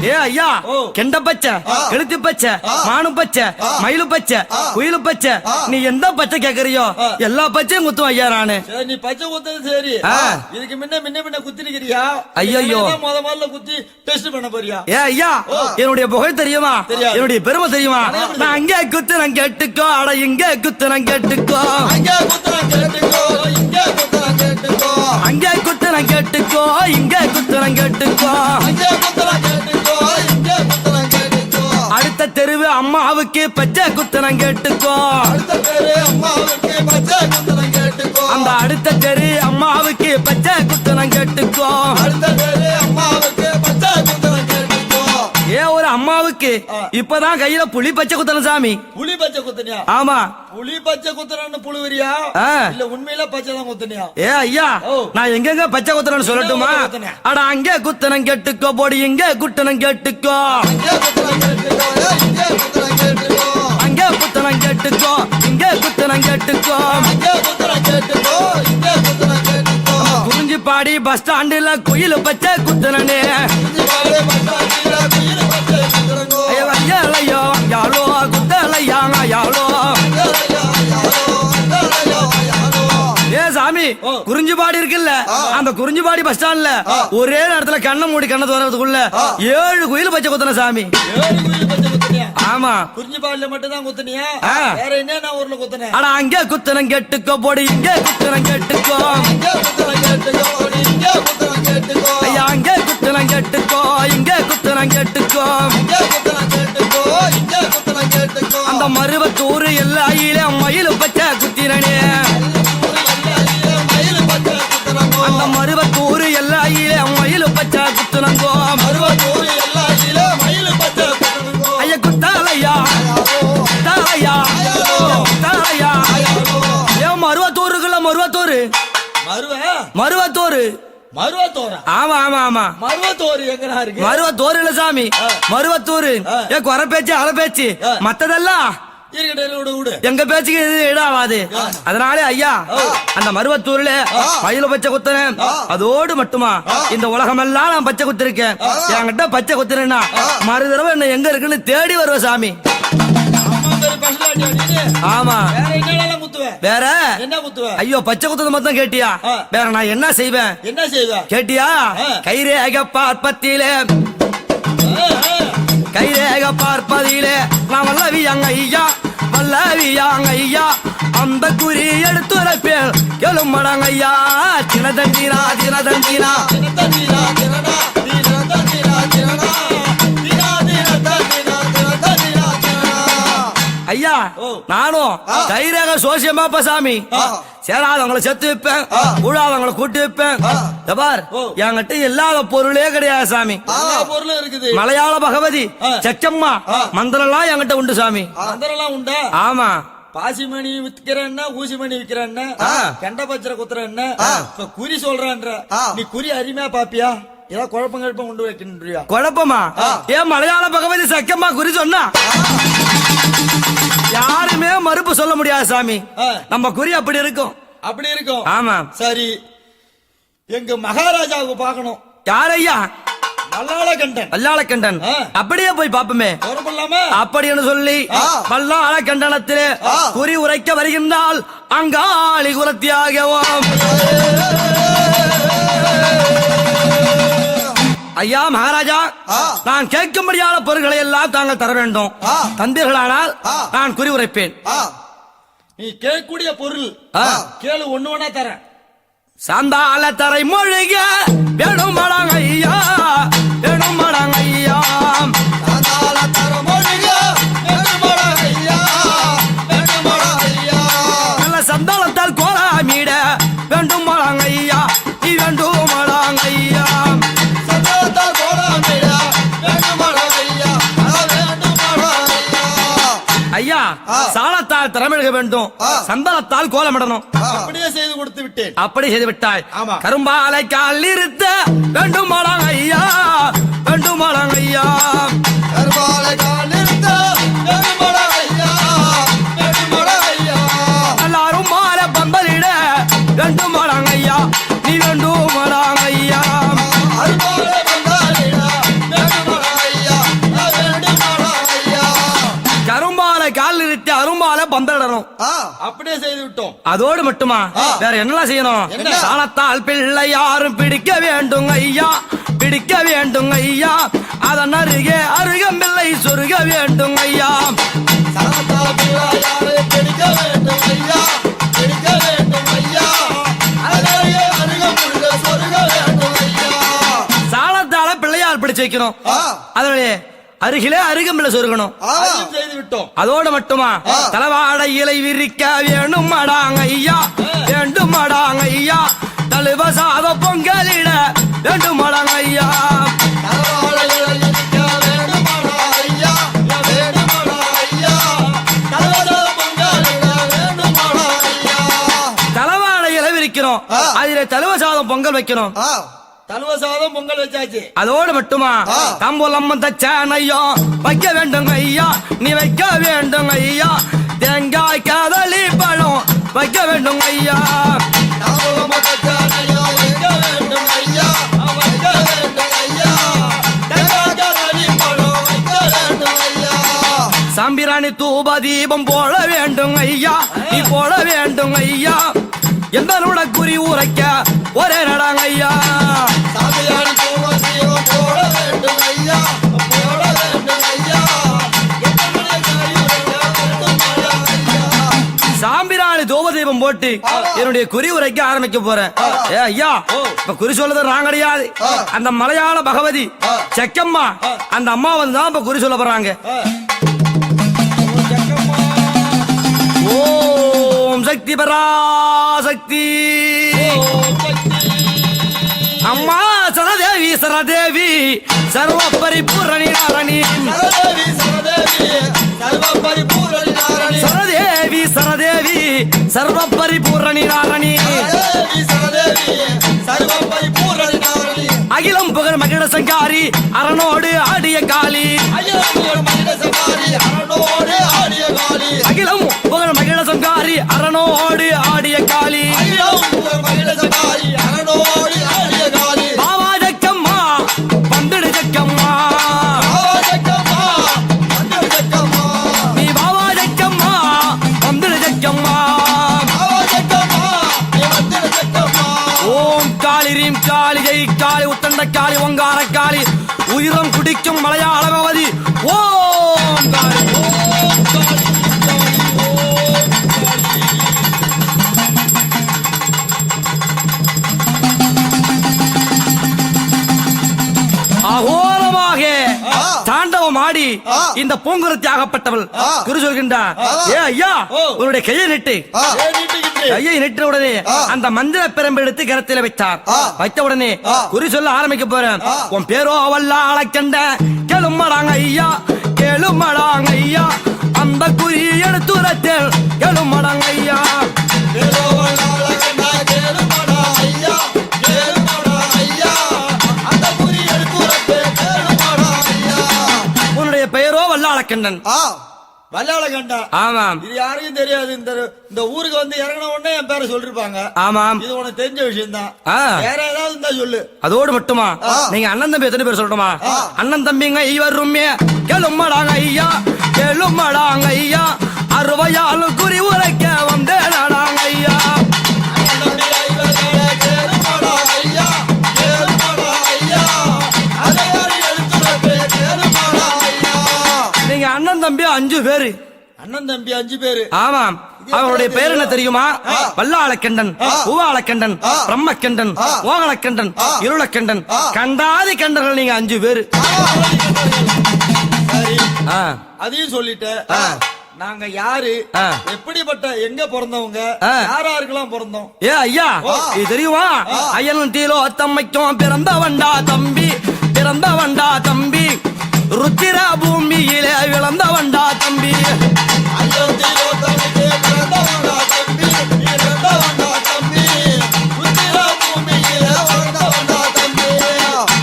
ஏ ஐயா ஓ. கெண்ட பச்சை கெளுத்தி பச்சை மானு பச்சை மயிலு பச்சை குயிலு பச்சை நீ எந்த பச்சை கேக்குறியோ எல்லா பச்சையும் குத்தும் ஐயா நானு சரி நீ பச்சை குத்துறது சரி ஆ. இதுக்கு முன்ன குத்திருக்கிறியா ஐயையோ. முதல்ல குத்தி டெஸ்ட் பண்ண போறியா ஏ ஐயா என்னுடைய புகழ் தெரியுமா தெரியாது. என்னுடைய பெருமை தெரியுமா நான் அங்கே குத்துறேன் கேட்டுக்கோ அட இங்கே குத்துறேன் கேட்டுக்கோ அங்கே குத்துறான் கேட்டுக்கோ இங்கே குத்துறான் கேட்டுக்கோ அங்கே குத்துறேன் கேட்டுக்கோ இங்கே குத்துறேன் கேட்டுக்கோ அங்கே குத்துறான் கேட்டுக்கோ இங்கே குத்துறான் கேட்டுக்கோ அடுத்த தெருவு அம்மாவுக்கு பச்சை குத்துறேன் கேட்டுக்கோ அடுத்த பேரு அம்மாவுக்கு பச்சை குத்துறான் கேட்டுக்கோ அந்த அடுத்த தெரு அம்மாவுக்கு பச்சை குத்துறேன் கேட்டுக்கோ அடுத்த பேரு அம்மாவுக்கு பச்சை குத்துறான் கேட்டுக்கோ ஏ ஒரு அம்மாவுக்கு இப்பதான் கையில புலி பச்சை குத்தணும் சாமி புலி பச்சை குத்துனியா ஆமா புலி பச்சை குத்துறான்னு புழுவரியா ஆ. இல்ல உண்மையில பச்சை தான் குத்துனியா ஏ ஐயா ஓ. நான் எங்கெங்க பச்சை குத்துறேன்னு சொல்லட்டுமா எங்க குத்துனேன்? அட அங்கே குத்தனம் கேட்டுக்கோ போடி இங்கே குட்டனம் கேட்டுக்கோ அங்கே குத்துறான் கேட்டுக்கோ இங்கே குத்துறான் கேட்டுக்கோ அங்கே குத்தனம் கேட்டுக்கோ இங்கே குத்தனம் கேட்டுக்கோ அங்கே குத்துறான் கேட்டுக்கோ இங்கே குத்துறான் கேட்டுக்கோ குறிஞ்சி பாடி பஸ் ஸ்டாண்டுல குயில் பச்சை குத்தனே இஞ்சிபாடு பட்டாண்டில குயில் பச்சை குத்துறாங்கோ ஐயோ யாழோ குத்தலையா யாழோ அங்கலையா யாரோ அங்கலையா யாரோ ஏ சாமி ஓ. குறிஞ்சிபாடி இருக்குல்ல அந்த குறிஞ்சிபாடி பஸ் ஸ்டாண்ட்ல ஒரே நேரத்துல கண்ணை மூடி கண்ணை தோறதுக்குள்ள 7 குயில் பச்சை குத்தன சாமி 7 குயில் பச்சை குத்துனியா ஆமா குறிஞ்சிபாடுல மட்டும் தான் குத்துனியா ஆ. வேற என்ன ஊர்ல குத்துனே அட அங்கே குத்தனம் கேட்டுக்கோ போடி இங்கே குத்தனம் கேட்டுக்கோ இங்கே குத்துறான் கேட்டுக்கோ இங்கே குத்துறான் கேட்டுக்கோ ஐயா அங்கே குத்தனம் கேட்டுக்கோ இங்கே குத்தனம் கேட்டுக்கோ இங்கே குத்துறான் கேட்டுக்கோ இங்கே குத்துறான் கேட்டுக்கோ அந்த மருவத்தூர் எல்லாயில மயில் பச்சை குத்திரனே மயில் பச்சை குத்துறாங்கோ அந்த மருவத்தூர் எல்லாயில மயில் பச்சை குத்துனங்கோ மருவத்தூர் எல்லாயில மயில் பச்சை குத்துறாங்கோ ஐயா குத்தாலையா குத்தாலையா குத்தாலையா ஏன் மருவத்தூருக்குள்ள மருவத்தூர் மருவத்தூர் மருவத்தோரா ஆமா ஆமா ஆமா மருவத்தோர் எங்கடா இருக்கு மருவத்தூர் இல்ல சாமி மருவத்தூர் ஏ குறை பேச்சு அரை பேச்சு மத்ததெல்லாம் இருக்கட்டும் விடு விடு எங்க பேச்சுக்கு இது இடாவாது அதனாலே ஐயா அந்த மருவத்தூர்ல மயில பச்சை குத்துறேன் அதோடு மட்டுமா இந்த உலகம் எல்லாம் நான் பச்சை குத்திருக்கேன் என்கிட்ட பச்சை குத்துறேன்னா மறு தடவை என்ன எங்க இருக்குன்னு தேடி வருவ சாமி அம்மா பேரு பசுலாட்டி அடின்னு. ஆமா வேற என்னெல்லாம் குத்துவ வேற என்ன குத்துவ ஐயோ பச்சை குத்துறது மட்டும் கேட்டியா வேற நான் என்ன செய்வேன் என்ன செய்வ கேட்டியா கைரேக பார்ப்பத்திலே கைரேக பார்ப்பதிலே நான் வல்லவியாங்க ஐயா வல்லவியாங்க ஐயா அந்த குறி எடுத்துரைப்பேன் எழுமடங்க ஐயா தினதந்திரா தினதந்திரா தினத்தந்திரா தினடா தினத்தந்திரா தினடா தினா தினத்தந்திரா தினத்தந்திரா தினடா ஐயா நானும் கைரேக சோசியமாப்ப சாமி சேராதவங்களை செத்து வைப்பேன் கூடாதவங்களை கூட்டி வைப்பேன் பார் என்கிட்ட இல்லாத பொருளே கிடையாது சாமி எல்லா பொருளும் இருக்குது மலையாள பகவதி சச்சம்மா மந்திரம் எல்லாம் என்கிட்ட உண்டு சாமி மந்திரம்லாம் உண்டா ஆமா பாசிமணி விக்கிறேன்னா ஊசிமணி விக்கிறேன்னா கெண்ட பச்சரை குத்துறேன்னா இப்ப குறி சொல்றான்ற நீ குறி அருமையா பாப்பியா ஏதாவது குழப்பம் கொண்டு வைக்கின்றியா? குழப்பமா? ஏன் மலையாள பகவதி சக்கம்மா குறி சொன்னா யாருமே மறுப்பு சொல்ல முடியாது சாமி. நம்ம குறி அப்படி இருக்கும். அப்படி இருக்கும். ஆமா. சரி, எங்க மகாராஜாவுக்கு பார்க்கணும். யாரையா? மல்லாளகண்டன். மல்லாளகண்டன். அப்படியே போய் பாப்போமே. அப்படின்னு சொல்லி மல்லாளகண்டனத்திலே குறி உரைக்க வருகின்றால் அங்காளி குலத்தியாகவும். ஐயா மகாராஜா, நான் கேட்கும்படியான பொருட்களை எல்லாம் தாங்கள் தர வேண்டும். தந்தீர்களானால் நான் குறி உரைப்பேன். நீ கேட்கக்கூடிய பொருள் கேளு, ஒண்ணு ஒண்ணா தரேன். சாந்தால தரை மொழிக வேணுமடாங்க ஐயா, வேணுமடாங்க ஐயா. சாந்தால தரை மொழிக வேணுமடாங்க ஐயா, வேணுமடாங்க ஐயா. நல்ல சந்தாளத்தால் கோலாமிட வேண்டுமடாங்க ஐயா, நீ வேண்டுமடாங்க ஐயா. சந்தாளத்தால் கோலாமிட வேண்டுமடாங்க ஐயா, வேண்டுமடாங்க ஐயா. ஐயா சாலத்தால் திறமெழுக வேண்டும், சந்தாளத்தால் கோலமிடணும். அப்படியே செய்து கொடுத்து விட்டேன். அப்படி செய்து விட்டாய். ஆமா. கரும்பாலை கால் இருத்த வேண்டுமாடாங்க ஐயா, வேண்டுமாடாங்க ஐயா. கரும்பாலை கால் இருத்த வேண்டுமடாங்க ஐயா, வேண்டுமடாங்க ஐயா. எல்லாரும் மாற பந்தலிட வேண்டுமாடாங்க ஐயா, நீ வேண்டுமாடாங்க ஐயா. அரும்பாலை பந்தாலிட வேண்டுமடாங்க ஐயா, வேண்டுமடாங்க ஐயா. கரும்பாலை கால் இருத்தி அரும்பாலை பந்தலிடணும். அப்படியே செய்து விட்டோம். அதோடு மட்டுமா வேற என்னெல்லாம் செய்யணும்? என்ன? சாலத்தால் பிள்ளை யாரும் பிடிக்க வேண்டும் ஐயா, பிடிக்க வேண்டும் ஐயா. அதன் அருகே அருகம்பிள்ளை சொருக வேண்டும் ஐயா. சாலத்தால் பிள்ளை யாரும் பிடிக்க வேண்டும் ஐயா, பிடிக்க வேண்டும் ஐயா. அருகே அருகம்புல்லை சொருக வேண்டும் ஐயா. சாலத்தால பிள்ளையார் பிடிச்சு வைக்கணும். அதனுடைய அருகிலே அருகம்பிள்ளை சொருகணும். அதையும் செய்து விட்டோம். அதோடு மட்டுமா தலவாட இலை விரிக்க வேணும் மடாங்க ஐயா, வேண்டும் மடாங்க ஐயா. தழுவ சாத பொங்கலிட வேண்டும் மடாங்க ஐயா. தலவாழை இலையிருக்க வேண்டுமடா ஐயா, வேண்டுமடா ஐயா. தலவாழை பொங்கலிட வேண்டுமடா ஐயா. தலவாட இலை விரிக்கணும், அதிலே தழுவ சாதம் பொங்கல் வைக்கணும். தலுவ சாதம் பொங்கல் வச்சாச்சு. அதோடு மட்டுமா தம்பூலம் தச்சானையோ வைக்க வேண்டும் ஐயா, நீ வைக்க வேண்டும் ஐயா. தேங்காய் கதலி பழம் வைக்க வேண்டும் ஐயா. தாம்பூலம் தச்சானையோ வைக்க வேண்டும் ஐயா, வைக்க வேண்டும் ஐயா. தேங்காய் கதலி பழம் வைக்க வேண்டும் ஐயா. சாம்பிராணி தூப தீபம் போட வேண்டும் ஐயா, நீ போட வேண்டும் ஐயா. எந்தனோட குறி உரைக்க ஒரே நடாங்க ஐயா. சாமியாடி தூபதீபம் போட வேண்டும் ஐயா, போட வேண்டும் ஐயா. என்னுடைய கையுடைய வேண்டுமடா ஐயா. சாம்பிராணி தூப தீபம் போட்டு என்னுடைய குறி உரைக்க ஆரம்பிக்க போறேன். ஏ ஐயா, இப்ப குறி சொல்றது நான் கிடையாது. அந்த மலையாள பகவதி செக்கம்மா அந்த அம்மா வந்து தான் இப்ப குறி சொல்ல போறாங்க. ஓம் சக்தி பராசக்தி. அம்மா சரதேவி சரதேவி சர்வ பரிபூரணி நாரணி. சரதேவி சரதேவி சர்வ பரிபூரணி நாரணி. சரதேவி சரதேவி சர்வ பரிபூரணி நாரணி. சரதேவி சரதேவி சர்வ பரிபூரணி நாரணி. அகிலம் புகழ் மகிழ சங்காரி அரணோடு ஆடிய காளி. அகிலம் மகிழ சங்காரி அரணோடு ஆடிய காளி. அகிலம் புகழ் மகிழ சங்காரி அரணோடு ஆடிய காளி. அகிலம் மகிழ சங்காரி அரணோடு ஆடிய காளி. பாவா ஜக்கம்மா வந்துடு ஜக்கம்மா, பாவா ஜக்கம்மா வந்துடு ஜக்கம்மா. நீ பாவா ஜக்கம்மா வந்துடு ஜக்கம்மா. பாவா ஜக்கம்மா நீ வந்துடு ஜக்கம்மா. ஓம் காளி ரீம் காளி ஜெய் காளி உத்தண்ட காளி ஒங்கார காளி உயிரம் குடிக்கும் மலையாள பகவதி. ஓம் காளி ஓம் காளி. அகோரமாக தாண்டவம் ஆடி இந்த பூங்குருத்தி ஆகப்பட்டவள் குரு சொல்கின்றார். ஏ ஐயா, உன்னுடைய கையை நெட்டு. கையை நெட்டின உடனே அந்த மந்திர பெரம்பு எடுத்து கரத்தில வைத்தார். வைத்த உடனே குறி சொல்ல ஆரம்பிக்க போறேன். உன் பேரோ அவல்லா அழைக்கண்ட கேளுமடாங்க ஐயா, கேளுமடாங்க ஐயா. அந்த குறி எடுத்துரத்தில் வல்லாளக்கண்டன். வல்லாளகண்டா. ஆமாம். இது யாருக்கும் தெரியாது. இந்த ஊருக்கு வந்து இறங்கின உடனே என் பேரை சொல்லிருப்பாங்க. ஆமாம். இது உனக்கு தெரிஞ்ச விஷயம் தான். ஆ. வேற ஏதாவது இருந்தா சொல்லு. அதோடு மட்டுமா? நீங்க அண்ணன் தம்பி எத்தனை பேர் சொல்லட்டுமா? அண்ணன் தம்பிங்க இவருமே கேளுமடாங்க ஐயா, கேளுமடாங்க ஐயா, அறுவையாலும் குறி உரைக்க வந்தே நாடாங்க ஐயா. நீங்க அண்ணன் தம்பி 5 பேரு. அண்ணன் தம்பி 5 பேரு. ஆமாம். அவருடைய பெயர் என்ன தெரியுமா? வல்லாளக்கண்டன், பூவாளக்கண்டன், பிரம்மக்கண்டன், மோகனக்கண்டன், இருளக்கண்டன், கண்டாதி கண்டர்கள் நீங்க 5 பேரு. சரி, ஆ. அதையும் சொல்லிட்டு நாங்க யாரு, எப்படிப்பட்ட, எங்க பிறந்தவங்க, யாராருக்கெல்லாம் பிறந்தோம்? ஏ ஐயா, இது தெரியுமா? ஐயன் தீலோ அத்தம்மைக்கும் பிறந்தவண்டா தம்பி, பிறந்தவண்டா தம்பி, ருத்திர பூமியிலே விளந்தவண்டா தம்பி.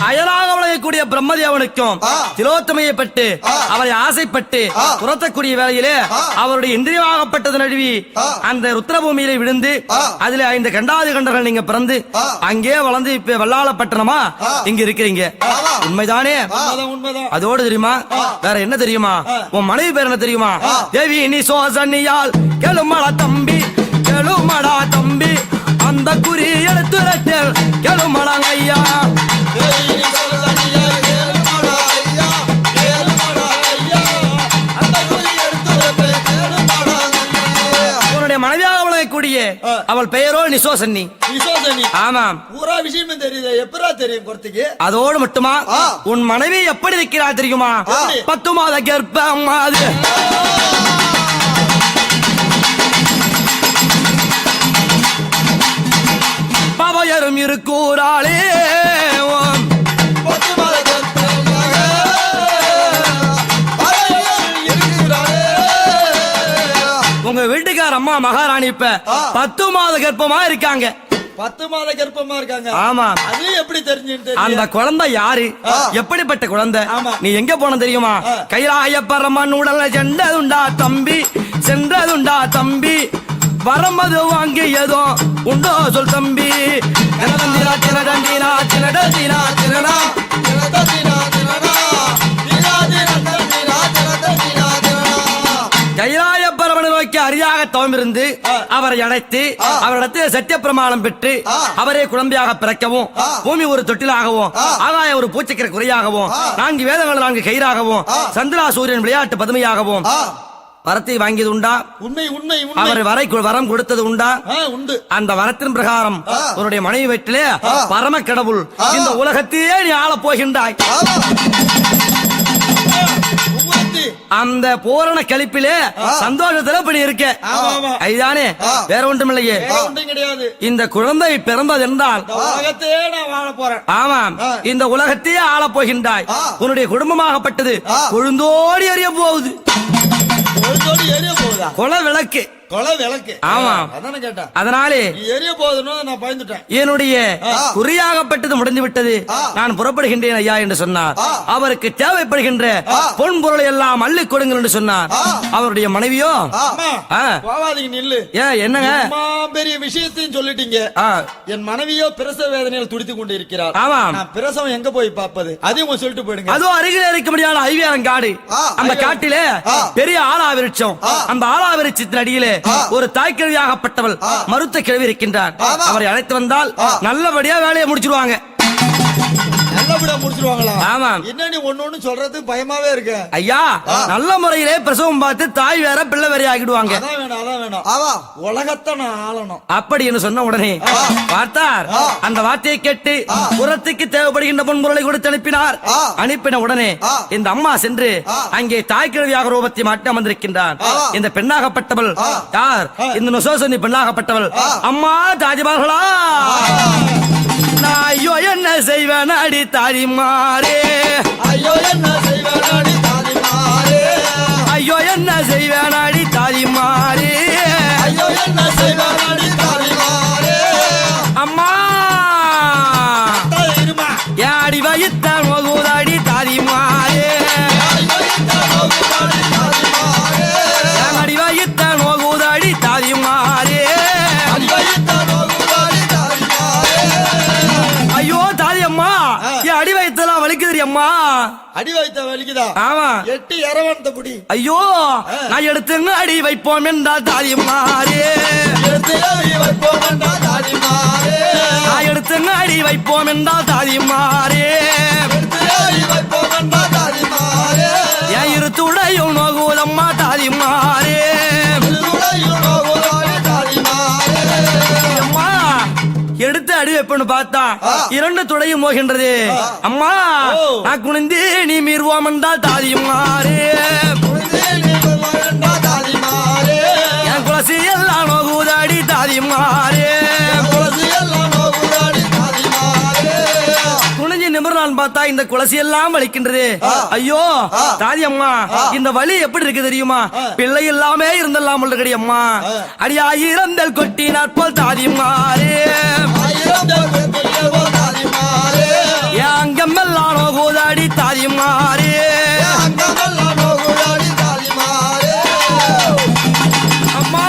அயலாக விளையக்கூடிய பிரம்மதேவனுக்கும் திலோத்தமையை பட்டு அவரை ஆசைப்பட்டு துரத்தக்கூடிய வேளையிலே அவருடைய இந்திரியமாகப்பட்டது நழுவி அந்த ருத்ரபூமியிலே விழுந்து அதிலே 5 கண்டாதி கண்டர்கள் நீங்க பிறந்து அங்கே வளர்ந்து இப்ப வல்லாளப்பட்டணமா இங்க இருக்கிறீங்க. உண்மைதானே? உண்மைதான். அதோடு தெரியுமா வேற என்ன தெரியுமா? உன் மனைவி பேர் என்ன தெரியுமா? தேவி நீ சோசனியால் கெளுமடா தம்பி, கெளுமடா தம்பி, அந்த குறி எடுத்துரட்டல் கெளுமடாங்க ஐயா. உன்னுடைய மனைவியாக விளங்கக்கூடிய அவள் பெயரோ நிசோசன்னி. ஆமாம். பூரா விஷயமே தெரியுது. எப்பரா தெரியும் குறத்துக்கு? அதோடு மட்டுமா உன் மனைவி எப்படி இருக்கிறாள் தெரியுமா? 10 மாத கர்ப்பம் அது. பவையரும் இருக்கூராளே உங்க வீட்டுக்கார அம்மா மகாராணி இப்ப 10 மாத கர்ப்பமா இருக்காங்க. 10 மாத கர்ப்பமா இருக்காங்க. ஆமா. அது எப்படி தெரிஞ்சுட்டு? அந்த குழந்தை யாரு, எப்படிப்பட்ட குழந்தை, ஆமா. நீ எங்க போன தெரியுமா? கைலாய பரமன் உடல சென்றதுண்டா தம்பி, சென்றதுண்டா தம்பி, வரமது வாங்கியதோ உண்டோ சொல் தம்பி. தினதந்திரா தினதந்திரா தினதந்திரா தினதா கைலாய பரமனை நோக்கி அரியாக தவமிருந்து அவரை அழைத்து அவரிடத்தில் சத்திய பிரமாணம் பெற்று அவரே குழந்தையாக பிறக்கவும், பூமி ஒரு தொட்டிலாகவும், ஆகாய ஒரு பூச்சக்கர குறையாகவும், 4 வேதங்கள் 4 கயிறாகவும், சந்திரா சூரியன் விளையாட்டு பதுமையாகவும் வரத்தை வாங்கியது உண்டா? உண்மை உண்மை. அவர் வரம் கொடுத்தது உண்டா? உண்டு. அந்த வரத்தின் பிரகாரம் உன்னுடைய மனைவி வீட்டிலே பரம கடவுள் இந்த உலகத்தையே நீ ஆள போகின்றாய். அந்த பூரண கழிப்பிலே சந்தோஷத்துல இப்படி இருக்க ஐதானே, வேற ஒன்றும் இல்லையே. இந்த குழந்தை பிறந்தது என்றால் உலகத்தையே நான் வாழ போறேன். ஆமாம், இந்த உலகத்தையே ஆள போகின்றாய். உன்னுடைய குடும்பமாகப்பட்டது கொழுந்தோடி எறிய போகுது. கொலை விளக்கு, கொலை விளக்கு. ஆமா, அதானே கேட்டேன். அதனாலே எரிய போதுன்னு நான் பயந்துட்டேன். என்னுடைய குறியாகப்பட்டது முடிந்து விட்டது, நான் புறப்படுகின்றேன் ஐயா என்று சொன்னார். அவருக்கு தேவைப்படுகின்ற பொன் பொருளை எல்லாம் அள்ளி கொடுங்கள் என்று சொன்னார். அவருடைய மனைவியோ போவாதீங்க நில்லு. என்னங்க பெரிய விஷயத்தையும் சொல்லிட்டீங்க. என் மனைவியோ பிரசவ வேதனையில் துடித்துக் கொண்டு இருக்கிறார். ஆமாம். பிரசவம் எங்க போய் பார்ப்பது? அதையும் சொல்லிட்டு போயிடுங்க. அதுவும் அருகில் இருக்க முடியாத ஐவியாரம் காடு. அந்த காட்டிலே பெரிய ஆலா விருட்சம். அந்த ஆலா விருட்சத்தின் அடியிலே ஒரு தாய்க்கிழவியாகப்பட்டவள் மருத்துவ கிழவி இருக்கின்றார். அவரை அழைத்து வந்தால் நல்லபடியா வேலையை முடிச்சிருவாங்க. நல்லபடியா முடிச்சிருவாங்களா? ஆமாம். என்ன நீ ஒண்ணு சொல்றது பயமாவே இருக்கு ஐயா. நல்ல முறையிலே பிரசவம் பார்த்து தாய் வேற பிள்ளை வேற ஆகிடுவாங்க. அதான் வேணும், அதான் வேணும். உலகத்தை நான் ஆளணும் அப்படி என்று சொன்ன உடனே பார்த்தார். அந்த வார்த்தையை கேட்டு புறத்துக்கு தேவைப்படுகின்ற பொன்பொருளை கொடுத்து அனுப்பினார். அனுப்பின உடனே இந்த அம்மா சென்று அங்கே தாய்க்கிழவியாக ரூபத்தை மாற்றி அமர்ந்திருக்கின்றார். இந்த பெண்ணாகப்பட்டவள் யார்? இந்த நொசோசனி பெண்ணாகப்பட்டவள் அம்மா தாஜிமார்களா. ஐயோ என்ன செய்வேன் அடி தாரிமாரே, ஐயோ என்ன செய்வேன் அடி தாரிமாரே, ஐயோ என்ன செய்வேன் அடி தாரிமாரே, ஐயோ என்ன செய்வேன் அடி தாரிமாரே. அம்மா யாடி வயிற்றான் மோகுதாடி தாரிமாரே, தாரிமாரே. அடி வைத்த வலிக்குதா? ஆமா. 8 இரவணத்தை புடி. ஐயோ நான் எடுத்துங்க அடி வைப்போம் என்றால் தாதிமாரே, எடுத்து அடி வைப்போம் என்றால் தாதிமாரே, நான் எடுத்துங்க அடி வைப்போம் என்றால் தாதிமாரே, எடுத்து அடி வைப்போம் என்றால் தாதிமாரே, என் இருத்துடையும் நோகுதம்மா தாதிமாரே. திருவுடையும் நோகுதாடி தாதிமாரே, அம்மா எடுத்து அடி வைப்பேன்னு பார்த்தா 2 துடையும் மோகின்றது. அம்மா நான் குனிந்து நீ மீறுவோம் என்றால் தாதிமாரே, புரிந்தே நீ வைப்போம் என்றால் தாதிமாரே, என் குலசி எல்லாம் நோகுதாடி தாதிமாரே. துளசி எல்லாம் நோகுதாடி தாதிமாரே, குனிஞ்சு நிமிர்றான்னு பார்த்தா இந்த குலசி எல்லாம் வலிக்கின்றது. ஐயோ தாதி அம்மா இந்த வலி எப்படி இருக்கு தெரியுமா? பிள்ளை எல்லாமே இருந்தெல்லாம் உள்ளடி அம்மா. அடி 1000 கொட்டி நாட்போல் தாதிமாரே, 1000 கொட்டியவோ தாதிமாரே, என் அங்கமெல்லாம் நோகுதாடி தாதிமாரே. அங்கமெல்லாம் நோகுதாடி தாதிமாரே, அம்மா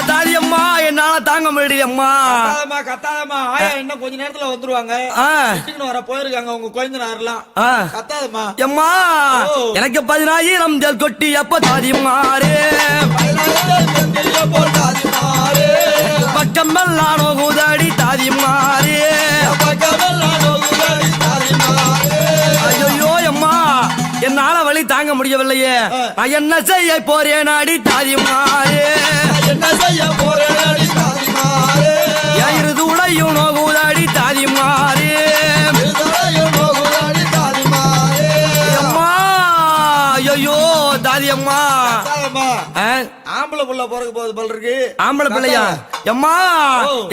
தாதி அம்மா என்னால தாங்க முடியல அம்மா. கத்தாதம்மா, கத்தாதம்மா. ஆயா இன்னும் கொஞ்ச நேரத்துல வந்துருவாங்க. ஆ, வீட்டுக்கு வர போயிருக்காங்க உங்க குழந்தைனாரெல்லாம். ஆ. கத்தாதம்மா. அம்மா எனக்கு 10000 கொட்டி அப்ப தாதிமாரே, 10,000 கொட்டியவோ தாதிமாரே, பக்கமெல்லாம் நோகுதாடி தாதிமாரே. பக்கமெல்லாம் நோகுதாடி தாதிமாரே, ஐயோ அம்மா என்னால வலி தாங்க முடியவில்லையே, நான் என்ன செய்ய போறேன் அடி தாதிமாரே. என்ன செய்ய போறேன் தாதிமாரே, என் இருது உடையும் நோகுதாடி தாதிமாரே. திருவுடையும் நோகுதாடி தாதிமாரே, அம்மா ஐயோ தாதி அம்மா. கத்தாதம்மா. ஆ, ஆம்பளை புள்ள பிறகு போகுது போல இருக்கு. ஆம்பளை பிள்ளையா? அம்மா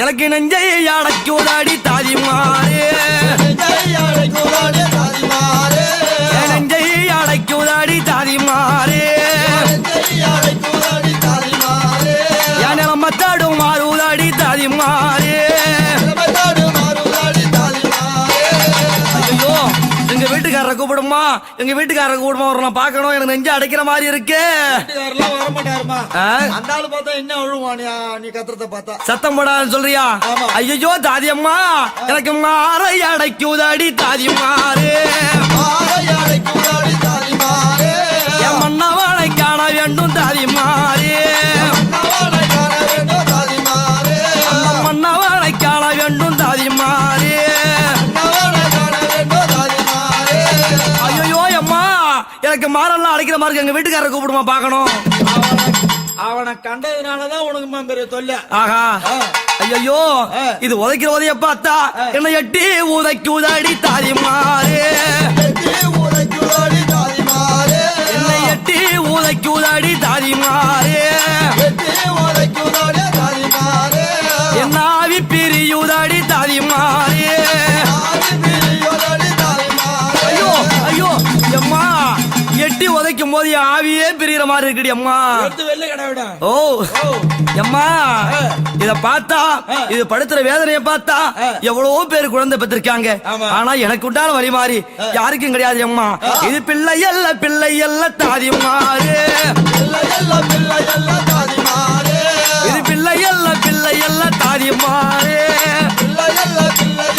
எனக்கு நெஞ்சை அடக்குதாடி தாதிமாரே, நெஞ்சையாடை கூடாடி தாதிமாரே, என் நெஞ்சை அடக்குதாடி தாதிமாரே. நெஞ்சையாடை கூடாடி தாதிமாரே, என் நிலமத்தாடும் மாறுதாடி தாதிமாரே. இளமைத்தாடு மாறுதாடி தாதிமாரே, ஐயோ எங்க வீட்டுக்காரரை கூப்பிடுமா, எங்க வீட்டுக்காரரை கூப்பிடுமா ஒரு நான் பார்க்கணும், எனக்கு நெஞ்சு அடைக்கிற மாதிரி இருக்கு. வீட்டுக்காரெல்லாம் வர மாட்டாருமா. ஆ? அந்த ஆளு பார்த்தா என்ன அழுவான் நீ கத்துறத பார்த்தா. சத்தம் போடான்னு சொல்றியா? ஆமா. ஐயோ தாதி அம்மா எனக்கு மாறை அடைக்குதாடி தாதிமாரே, ஆரையாடை கூடாடி தாதிமாரே, என் மன்னவனை காண வேண்டும் தாதிமாரே, நவாடை காண வேண்டும் தாதிமாரே, அந்த மன்னவனை காண வேண்டும் தாதிமாரே. நவாடை காண வேண்டும் தாதிமாரே, ஐயோ அம்மா எனக்கு மாரெல்லாம் அடைக்கிற மாதிரி இருக்கு, எங்க வீட்டுக்காரரை கூப்பிடுமா பார்க்கணும். அவனை கண்டதுனாலதான் உனக்கு பெரிய தொல்லை. ஆஹா ஐயோ இது உதைக்கிற உதைய பார்த்தா என்ன எட்டி உதைக்குதாடி தாதிமாரே, வெற்றி ஊரை கூடாடி தாதிமாரே, என்னை எட்டி உதைக்குதாடி தாதிமாரே. வெற்றி ஊரை கூடாடி தாதிமாரே, என்ன ஆவி பிரியுதாடி தாதிமாரே. ஆதி பிரியோடாடி தாதிமாரே, ஐயோ ஐயோ அம்மா எட்டி உதைக்கும் போது என் ஆவியே பிரிகிற மாதிரி இருக்குடி அம்மா. எடுத்து வெளில கடவிட. ஓ அம்மா இத பார்த்தா இது படுத்துற வேதனைய பார்த்தா எவ்வளவோ பேர் குழந்தை பெற்றிருக்காங்க. ஆமா. ஆனா எனக்கு உண்டான வழி மாறி யாருக்கும் கிடையாது அம்மா. இது பிள்ளை அல்ல தாதிமாரே, பிள்ளை எல்லாம் தாதிமாரே, இது பிள்ளை அல்ல தாதிமாரே, பிள்ளை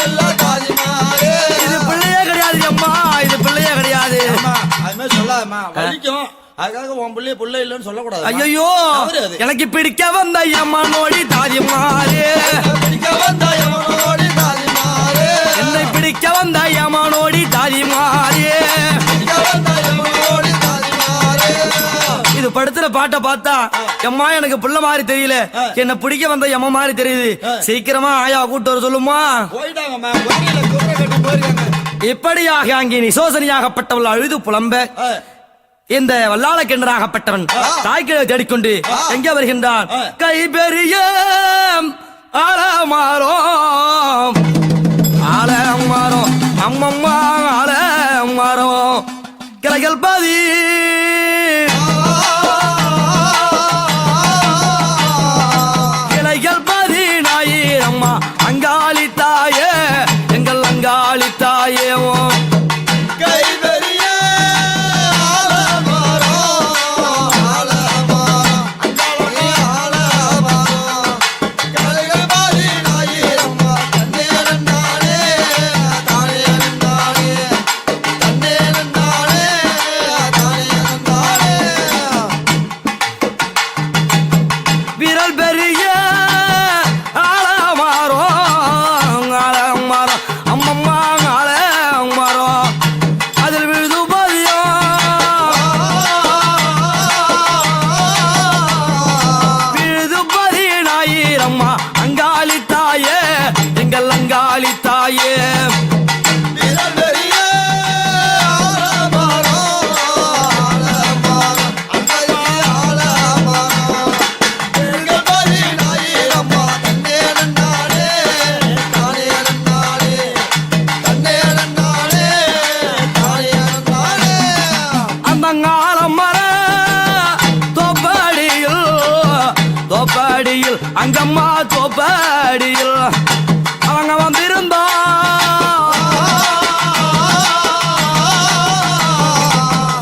எல்லாம் தாதிமாரே, இது பிள்ளையே கிடையாது அம்மா, இது பிள்ளையே கிடையாது. அம்மா, அது மாதிரி சொல்லாதம்மா. வலிக்கும். அதுக்காக உன் பிள்ளைய புள்ள இல்லைன்னு சொல்லக்கூடாது. ஐயோ தவறு அது. எனக்கு பிடிக்க வந்த அம்மா நோடி தாதிமாரே, பிடிக்க வந்த எவனோடி தாதிமாரே, என்னை பிடிக்க வந்த அம்மா நோடி தாதிமாரே. பிடிக்க வந்த எவனோடி தாதிமாரே, இது படுத்துற பாட்டை பார்த்தா எம்மா எனக்கு புள்ள மாதிரி தெரியல, என்ன பிடிக்க வந்த எம்மா மாதிரி தெரியுது. சீக்கிரமா ஆயா கூட்டு வர சொல்லுமா. போயிட்டாங்கம்மா. வண்டியில குதிரை கட்டி போயிருக்காங்க. இப்படியாக அங்கே நிசோசனியாகப்பட்டவள் அழுது புலம்ப இந்த வல்லாளக்கென்றராகப்பட்டவன் தாய்க்கிழ தேடிக்கொண்டு எங்கே வருகின்றான்? கை பெரிய ஆலமாரோ ஆலமாரோ அம்மம்மா ஆலமாரோ கிளைகள் பாதி கிளைகள் பாதி நாயிரம்மா அங்காளி தாயே எங்கள் அங்காளி தாயே. கை பெரிய ஆலமரோ, ஆலமரோ, ஆலமரோ, கலைகள் பாதி நாயிரம்மா, தன்னே நன்னானே, தானே நன்னானே, தன்னே நன்னானே. விரல் பெரிய ஆலமரம் அம்மம்மா ஆலமரம் அதில் விழுது பதினாயிரம்மா அங்காளி தாயே எங்கள் அங்காளி தாயே அங்கம்மா தோப்பாடியில் அவங்க வந்திருந்தா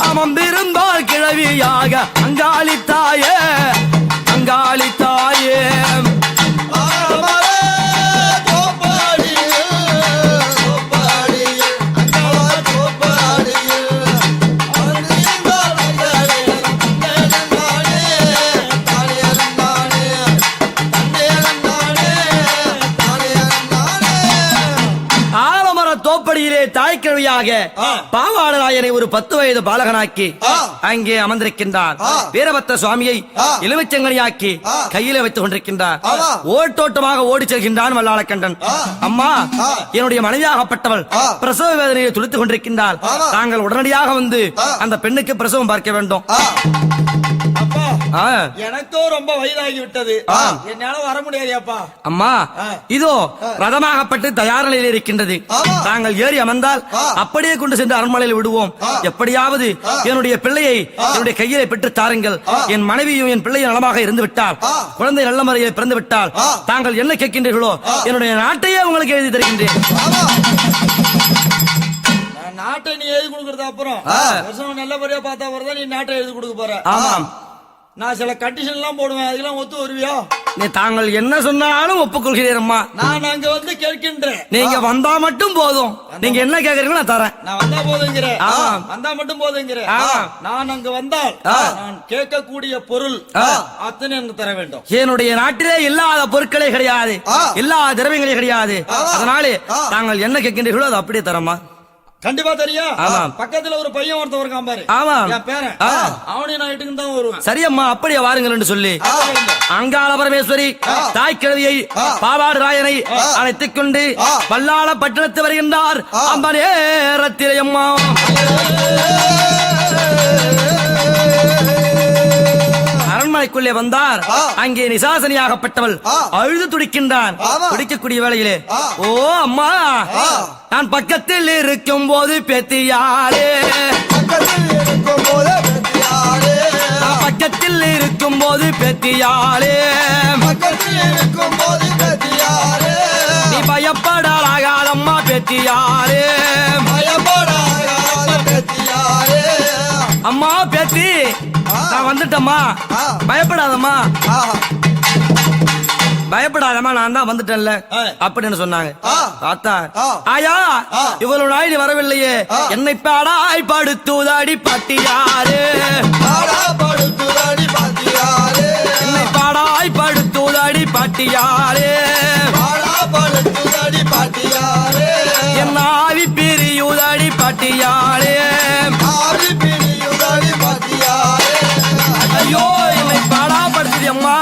அமர்ந்திருந்தால் கிழவியாக அங்காளி தாயே அங்காளி தாயே தாய்க்கிழவியாக பாவாளராயனை ஒரு 10 வயது பாலகனாக்கி அங்கே அமர்ந்திருக்கின்றார். வீரபத்திர சுவாமியை இலுவச்சங்கனியாக்கி கையில வைத்துக் கொண்டிருக்கின்றார். ஓட்டோட்டமாக ஓடி செல்கின்றான் வல்லாளக்கண்டன். அம்மா, என்னுடைய மனைவியாகப்பட்டவள் பிரசவ வேதனையை துளித்துக் கொண்டிருக்கின்றாள். தாங்கள் உடனடியாக வந்து அந்த பெண்ணுக்கு பிரசவம் பார்க்க வேண்டும். அப்பா, எனக்கோ ரொம்ப வயதாகி விட்டது, என்னால வர முடியாது. அப்பா அம்மா, இதோ ரதமாகப்பட்டு தயார் நிலையில் இருக்கின்றது. தாங்கள் ஏறி அமர்ந்தால் அப்படியே கொண்டு சென்று அரண்மனையில் விடுவோம். எப்படியாவது என்னுடைய பிள்ளையை என்னுடைய கையிலே பெற்று தாருங்கள். என் மனைவியும் என் பிள்ளையும் நலமாக இருந்து விட்டால், குழந்தை நல்ல முறையில் பிறந்து விட்டால், தாங்கள் என்ன கேட்கின்றீர்களோ என்னுடைய நாட்டையே உங்களுக்கு எழுதி தருகின்றேன். நாட்டை நீ எழுதி கொடுக்கறது அப்புறம் நல்லபடியா பார்த்தா வரதான் நீ நாட்டை எழுதி கொடுக்க போற. ஆமாம், நான் சில கண்டிஷன் எல்லாம் போடுவேன், அதெல்லாம் ஒத்து வருவியா? நீ தாங்கள் என்ன சொன்னாலும் ஒப்புக்கொள்கிறேன். அம்மா, நான் அங்க வந்து கேட்கின்றேன். நீங்க வந்தா மட்டும் போதும். நீங்க என்ன கேக்குறீங்களோ நான் தரேன். நான் வந்தா போதுங்கிறேன், வந்தா மட்டும் போதுங்கிறேன். நான் அங்க வந்தால் நான் கேட்கக்கூடிய பொருள் அத்தனை எனக்கு தர வேண்டும். என்னுடைய நாட்டிலே இல்லாத பொருட்களே கிடையாது, இல்லாத திரவியங்களே கிடையாது. அதனால தாங்கள் என்ன கேட்கின்றீர்களோ அது அப்படியே தரமா. கண்டிப்பா தெரியா? ஆமாம். பக்கத்துல ஒரு பையன் ஒருத்தன் இருக்கான் பாரு. ஆமாம், என் பேரன். அவனையும் நான் இட்டுக்கு தான் வருவேன். சரியம்மா, அப்படியே வாருங்கள் என்று சொல்லி அங்காள பரமேஸ்வரி தாய்க்கிழவியை பாவாடு ராயனை அழைத்துக் கொண்டு பல்லாள பட்டணத்து வருகின்றார். அந்த நேரத்திலே அம்மா அரண்மனைக்குள்ளே வந்தார். அங்கே நிசாசனியாகப்பட்டவள் அழுது துடிக்கின்றான். துடிக்கக்கூடிய வேளையிலே, ஓ அம்மா, நான் பக்கத்தில் இருக்கும் போது பெத்தியாரே, பக்கத்தில் இருக்கும் போது பெத்தியாரே, நீ பயப்படாதம்மா பெத்தியாரே, அம்மா பேத்தி நான் வந்துட்டம்மா, பயப்படாதம்மா, பயப்படாதம்மா, நான் தான் வந்துட்டேன்ல அப்படின்னு சொன்னாங்க. தாத்தா, ஆயா இவ்வளவு நாள் வரவில்லையே, என்னை பாடாய் படுத்துதாடி பாட்டியாரு, என்னை பாடாய் படுத்துதாடி பாட்டியாரு, என் ஆவி பிரியுதாடி பாட்டியாரு, ஐயோ என்னை பாடாப்படுத்துது அம்மா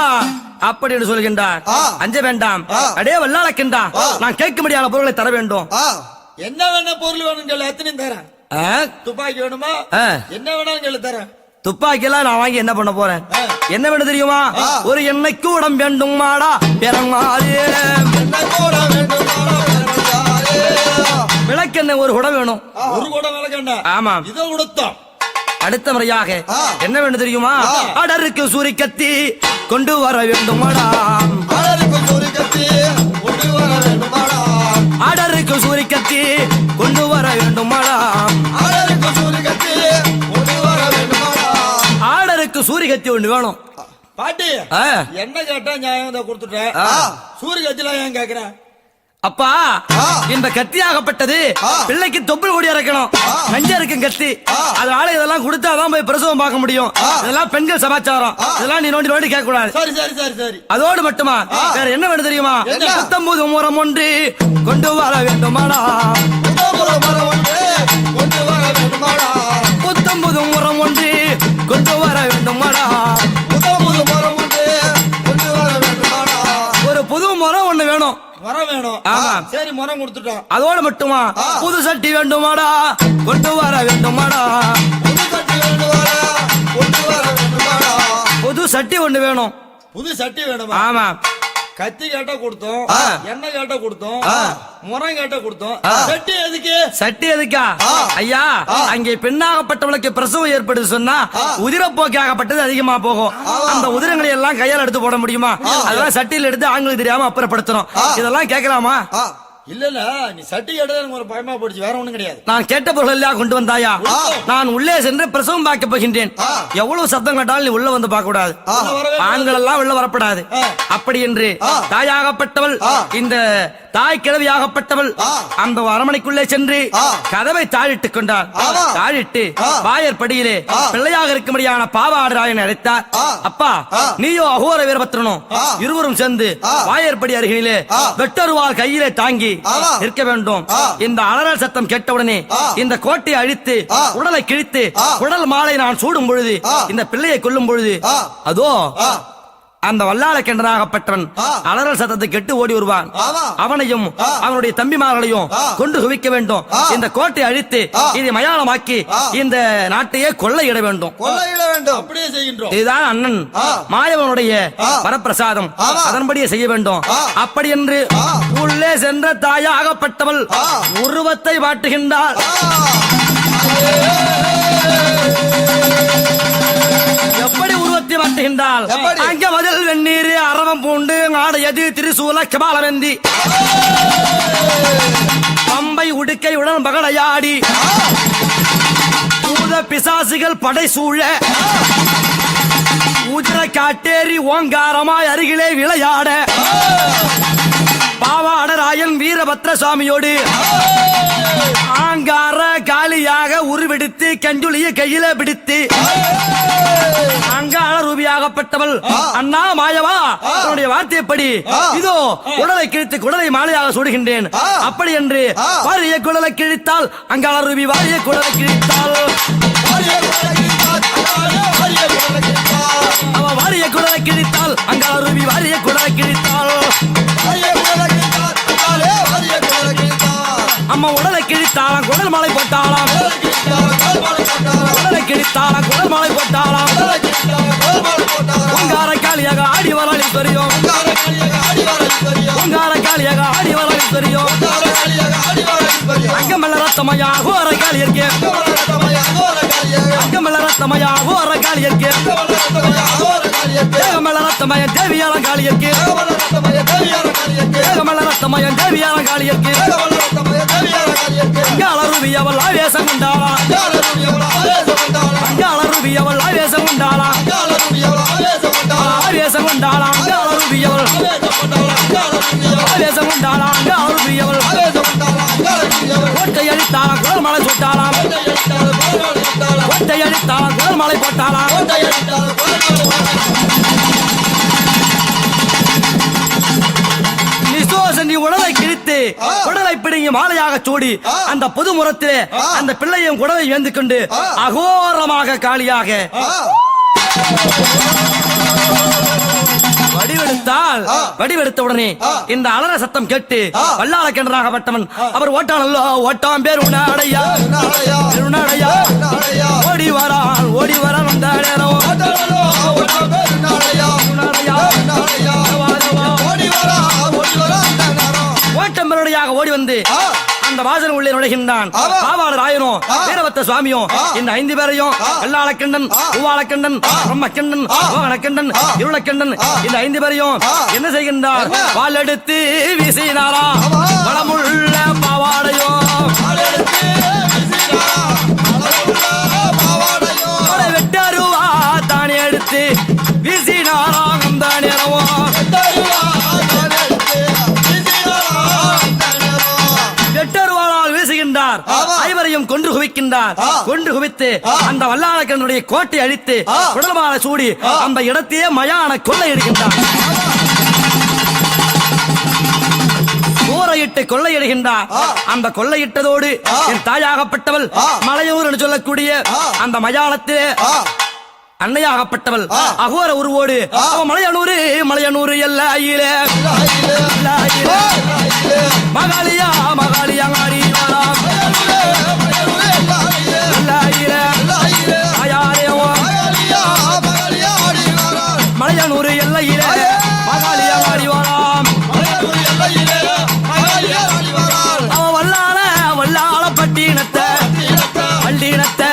அப்படின்னு சொல்கின்றார். அஞ்ச வேண்டாம், அடே வல்லாளக்கண்டா, நான் கேட்க முடியாத பொருளை தர வேண்டும். என்ன வேணா பொருள் வேணும் சொல்லு, எத்தனையும் தரேன். துப்பாக்கி வேணுமா? என்ன வேணாலும் சொல்லு தரேன். துப்பாக்கி எல்லாம் நான் வாங்கி என்ன பண்ண போறேன்? என்ன வேணும் தெரியுமா? ஒரு எண்ணெய் கூடம் வேண்டும் மாடா பெறமாறு, விளக்கெண்ணெய் ஒரு குடம் வேணும். ஒரு குடம் விளக்கெண்ணெய். ஆமாம், இதோ கொடுத்தோம். அடுத்த முறையாக என்ன வேண்டும் தெரியுமா? அடருக்கு சூரி கத்தி கொண்டு வர வேண்டும் மாடா, அடருக்கு சூரி கத்தி கொண்டு வர வேண்டும் மாடா, அடருக்கு சூரி கத்தி கொண்டு வர வேண்டும் மாடா, அடருக்கு சூரி கத்தி கொண்டு வர வேண்டும் மாடா, ஆடருக்கு சூரி கத்தி ஒண்ணு வேணும். பாட்டி என்ன கேட்டா நியாயம் கொடுத்துட்டேன். சூரிய கத்திலாம் ஏன் கேக்குறேன்? அப்பா இந்த கத்தியாகப்பட்டது பிள்ளைக்கு தொப்புள் கொடி இறக்கணும். நஞ்ச இருக்கும் கத்தி. அதனால இதெல்லாம் கொடுத்தாதான் போய் பிரசவம் பார்க்க முடியும். இதெல்லாம் பெண்கள் சமாச்சாரம். இதெல்லாம் நீ நோண்டி நோண்டி கேட்க கூடாது. சரி சரி சரி சரி. அதோடு மட்டுமா வேற என்ன வேணும் தெரியுமா? 19 முறம் ஒன்று கொண்டு வர வேண்டுமாடா. 19 முறம் ஒன்று கொண்டு வர வேண்டுமாடா. ஒரு புது முறம் ஒண்ணு வேணும். மரம் வேணும். ஆமா. சரி மரம் கொடுத்துட்டோம். அதோடு மட்டுமா புது சட்டி வேண்டுமாடா. கொண்டு வர வேண்டுமாடா. புது சட்டி ஒண்ணு வேணும். புது சட்டி வேணுமா? ஆமா. கத்தி கேட்டா கொடுத்தோம், எண்ணெய் கேட்டா கொடுத்தோம், முறம் கேட்டா கொடுத்தோம். சட்டி எதுக்கு? சட்டி எதுக்கா? ஐயா, அங்கே பெண்ணாகப்பட்டவளுக்கு பிரசவம் ஏற்படுது சொன்னா உதிரப்போக்காகப்பட்டது அதிகமா போகும். அந்த உதிரங்களை எல்லாம் கையால் எடுத்து போட முடியுமா? அதெல்லாம் சட்டியில் எடுத்து ஆண்களுக்கு தெரியாம அப்புறப்படுத்தணும். இதெல்லாம் கேட்கலாமா? இல்ல இல்ல, நீ சட்டி கேட்டதா எனக்கு ஒரு பயமா போடுச்சு, வேற ஒண்ணும் கிடையாது. நான் கேட்ட பொருள் எல்லாம் கொண்டு வந்தாயா? நான் உள்ளே சென்று பிரசவம் பார்க்க போகின்றேன். எவ்வளவு சத்தம் கேட்டாலும் நீ உள்ள வந்து பார்க்க கூடாது. ஆண்கள் எல்லாம் உள்ள வரப்படாது. அப்படி என்று தாயாகப்பட்டவள், இந்த தாய் கிழவியாகப்பட்டவள் அந்த அரமனைக்குள்ளே சென்று கதவை தாழிட்டுக் கொண்டார். தாழிட்டு வாயற்படியிலே பிள்ளையாக இருக்கும்படியான பாவாடராயனை அழைத்தார். அப்பா, நீயோ அகோர வீரபத்ரனும் இருவரும் சேர்ந்து வாயற்படி அருகிலே வெட்டருவால் கையிலே தாங்கி இருக்க வேண்டும். இந்த அலறல் சத்தம் கேட்டவுடனே இந்த கோட்டையை அழித்து உடலை கிழித்து உடல் மாலை நான் சூடும் பொழுது இந்த பிள்ளையை கொல்லும் பொழுது அதோ அந்த வல்லாள கிணறாகப்பட்டவன் அலறல் சத்தத்தை கெட்டு ஓடி வருவான். அவனையும் அவனுடைய தம்பிமார்களையும் கொண்டு குவிக்க வேண்டும். இந்த கோட்டை அழித்து இதை மயானமாக்கி இந்த நாட்டையே கொள்ளையிட வேண்டும். அப்படியே செய்கின்றோம். இதுதான் அண்ணன் மாயவனுடைய வரப்பிரசாதம். அதன்படியே செய்ய வேண்டும். அப்படி என்று உள்ளே சென்ற தாயாகப்பட்டவள் உருவத்தை வாட்டுகின்றாள். எப்படி உருவத்தை வாட்டுகின்றாள்? அங்க மதில் வெந்நீர் அரவம் பூண்டு ஆடையது திரிசூல கபாலவந்தி பம்பை உடுக்கையுடன் பகடையாடி பூத பிசாசுகள் படை சூழ உதிர காட்டேறி ஓங்காரமாய் அருகிலே விளையாட பாவாடராயன் வீரபத்ர சுவாமியோடு ஆங்கார காலியாக உருவெடுத்து கஞ்சுளிய கையில பிடித்து அங்காள ரூபியாகப்பட்டவள் அண்ணா மாயவா உன்னுடைய வார்த்தையப்படி இதோ குடலை கிழித்து குடலை மாலையாக சூடுகின்றேன். அப்படி என்று வாரிய குடலை கிழித்தால் அங்காள ரூபி வாரிய குடலை கிழித்தால் அவ வாரிய குடலை கிழித்தால் அங்காள ரூபி வாரிய குடலை கிழித்தால் அம்மா உடலை கிழித்தாளாம் குடல் மாலை போட்டாளாம். உடலை கிழித்தாளாம் குடல் மாலை போட்டாளாம். ஓங்கார காளியாக ஆடி வராளி தெரியும். ஓங்கார காளியாக ஆடி வராளி தெரியும். அங்கமல்ல ரத்தமயா ஓர காளி இருக்கே. அங்கமல்ல ரத்தமயா ஓர காளி இருக்கே. தேகமல்ல ரத்தமய தேவியான காளி இருக்கே. தேகமல்ல ரத்தமய தேவியான காளி இருக்கே. அங்காள ரூபி அவள் ஆவேசம் கொண்டாளா. அங்காள ரூபி அவள் ஆவேசம் கொண்டாளா. ஆவேசம் கொண்டாளா. அங்காள ரூபி அவள் ஆவேசம் கொண்டாளா. அங்காள ரூபி அவள் கோட்டை அழித்தாளாம் குரல் மலை சுட்டாளாம். கோட்டை அழித்தாளாம் குரல் மலை போட்டாளாம். நீ உடலை கிழித்து உடலை பிடுங்கி மாலையாக சூடி அந்த பொது முறத்திலே அந்த பிள்ளையும் குடலை ஏந்து கொண்டு அகோரமாக காளியாக வடிவெடுத்த உடனே இந்த அலற சத்தம் கேட்டு வல்லாள கிணறாகப்பட்டவன் அவர் ஓட்டானல்லோ ஓட்டாம் பேர் உன்னாடையா ஓடி வரான் அந்த நேரம் ஓட்டம்பருடையாக ஓடி வந்து அந்த வாசல் உள்ளே நுழைகின்றான். பாவாளர் ஆயனும் வீரபத்ர சுவாமியும் இந்த 5 பேரையும் வெள்ளாளக்கண்டன், பூவாளக்கண்டன், பிரம்மக்கண்டன், மோகனக்கண்டன், இருளக்கண்டன் இந்த 5 பேரையும் என்ன செய்கின்றார்? வாள் எடுத்து வீசினாரா வளமுள்ள பாவாடையும் வெட்டருவா தானே எடுத்து வீசினாரா அந்த நேரமும் குவிக்கின்றார் கொன்று குவித்து அந்த வல்லாளக்கண்ணனுடைய கோட்டை அழித்து குடல்மாலை சூடி அந்த இடத்தையே மயான கொள்ளையிடுகின்றார். ஊரையிட்டு கொள்ளையிடுகின்றார். அந்த கொள்ளையிட்டதோடு என் தாயாகப்பட்டவள் மலையூர் என்று சொல்லக்கூடிய அந்த மயானத்திலே அன்னையாகப்பட்டவள் அகோர உருவோடு மலையனூரு மலையனூரு எல்லாயிலே மகாலியா மகாலியா மாறி வராம் மலையனூரு எல்லையிலே மகாலியா மாறி வராம். அவன் வல்லாள பட்டினத்தை பள்ளினத்தை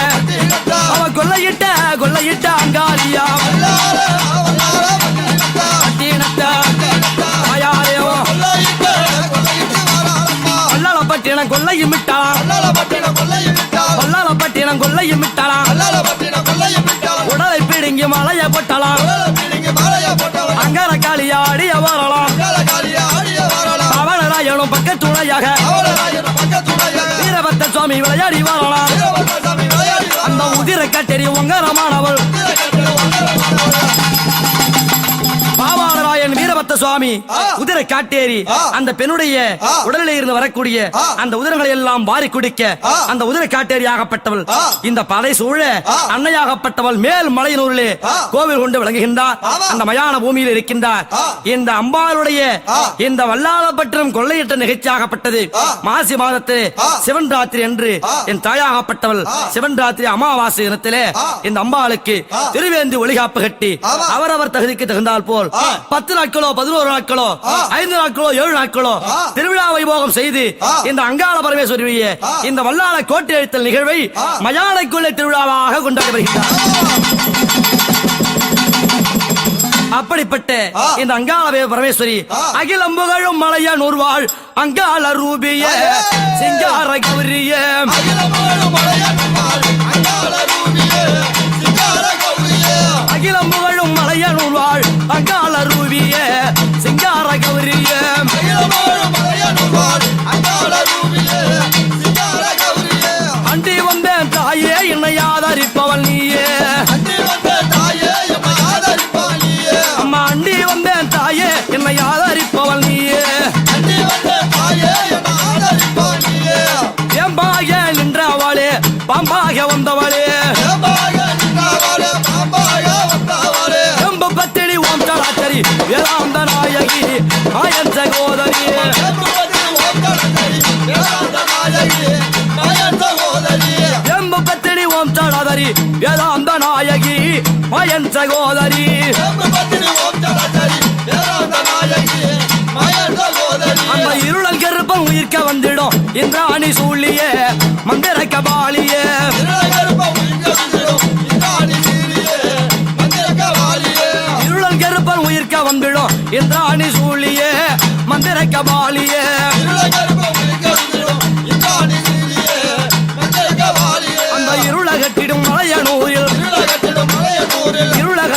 அவன் கொள்ளையிட்ட அங்காளியா பட்டினத்தை வல்லாளப்பட்டினம் கொள்ளையும் விட்டான் வல்லாளப்பட்டினம் கொள்ளையும் விட்டான் உடலை பிடுங்கி மலைய போட்டலாம் அங்கார காளியா அடிய வரலாம் அவனராயனும் பக்கத்துணையாக வீரபத்த சுவாமி விளையாடி வரலாம். அந்த உதிர கட்டெறி ஒங்கரமானவள் பாவாளராயன் வீரபத்த சுவாமி உதிரை காட்டேரி அந்த பெண்ணுடைய உடலில் இருந்து வரக்கூடிய அந்த உதிரங்களை எல்லாம் வாரி குடிக்க அந்த உதிரை காட்டேரி ஆகப்பட்டவள் இந்த படை சூழ அன்னையாகப்பட்டவள் மேல் மலையினூரிலே கோவில் கொண்டு விளங்குகின்றார். அந்த மயான பூமியில் இருக்கின்றார். இந்த அம்பாளுடைய இந்த வல்லாளப்பட்டினம் கொள்ளையிட்ட நிகழ்ச்சியாகப்பட்டது மாசி மாதத்து சிவன் ராத்திரி என்று என் தாயாகப்பட்டவள் சிவன் ராத்திரி அமாவாசை தினத்திலே இந்த அம்பாளுக்கு திருவேந்தி ஒளிகாப்பு கட்டி அவரவர் தகுதிக்கு தகுந்தால் போல் 10 நாட்களோ 11 நாட்களோ 5 நாட்களோ 7 நாட்களோ திருவிழா வைபோகம் செய்து இந்த அங்காள பரமேஸ்வரிய இந்த வல்லாள கோட்டை எழுத்தல் நிகழ்வை மயானக்குள்ளே திருவிழாவாக கொண்டாடி வருகிறார். அப்படிப்பட்ட இந்த அங்காள பரமேஸ்வரி அகிலம் புகழும் மலையனூர் வாழ் அங்காள ரூபிய சிங்கார கௌரிய அகிலம் புகழும் மலையனூர் வாழ் அங்காள ரூபிய சிங்கார கௌரிய அண்டி வந்தேன் தாயே என்னை ஆதரிப்பவள் நீயே அம்மா அண்டி வந்தேன் தாயே என்னை ஆதரிப்பவள் நீயே ஏம்பாக நின்றவளே பாம்பாக வந்தவளே எம்பு பத்திரி ஓம் சராச்சரி வேதாந்த நாயகி மாயன் சகோதரி எம்பு பத்திரி ஓம் சராதரி வேதாந்த நாயகி மாயன் சகோதரி அந்த இருளல் கருப்பம் உயிர்க்க வந்திடும் இந்த அணி சூழியே மந்திர கபாலியே இருளல் கருப்பம் உயிர்க்க வந்திடும் இந்த அணி சூழியே மந்திர கபாலியே அந்த இருளகட்டிடும் மலையனூரில் இருளக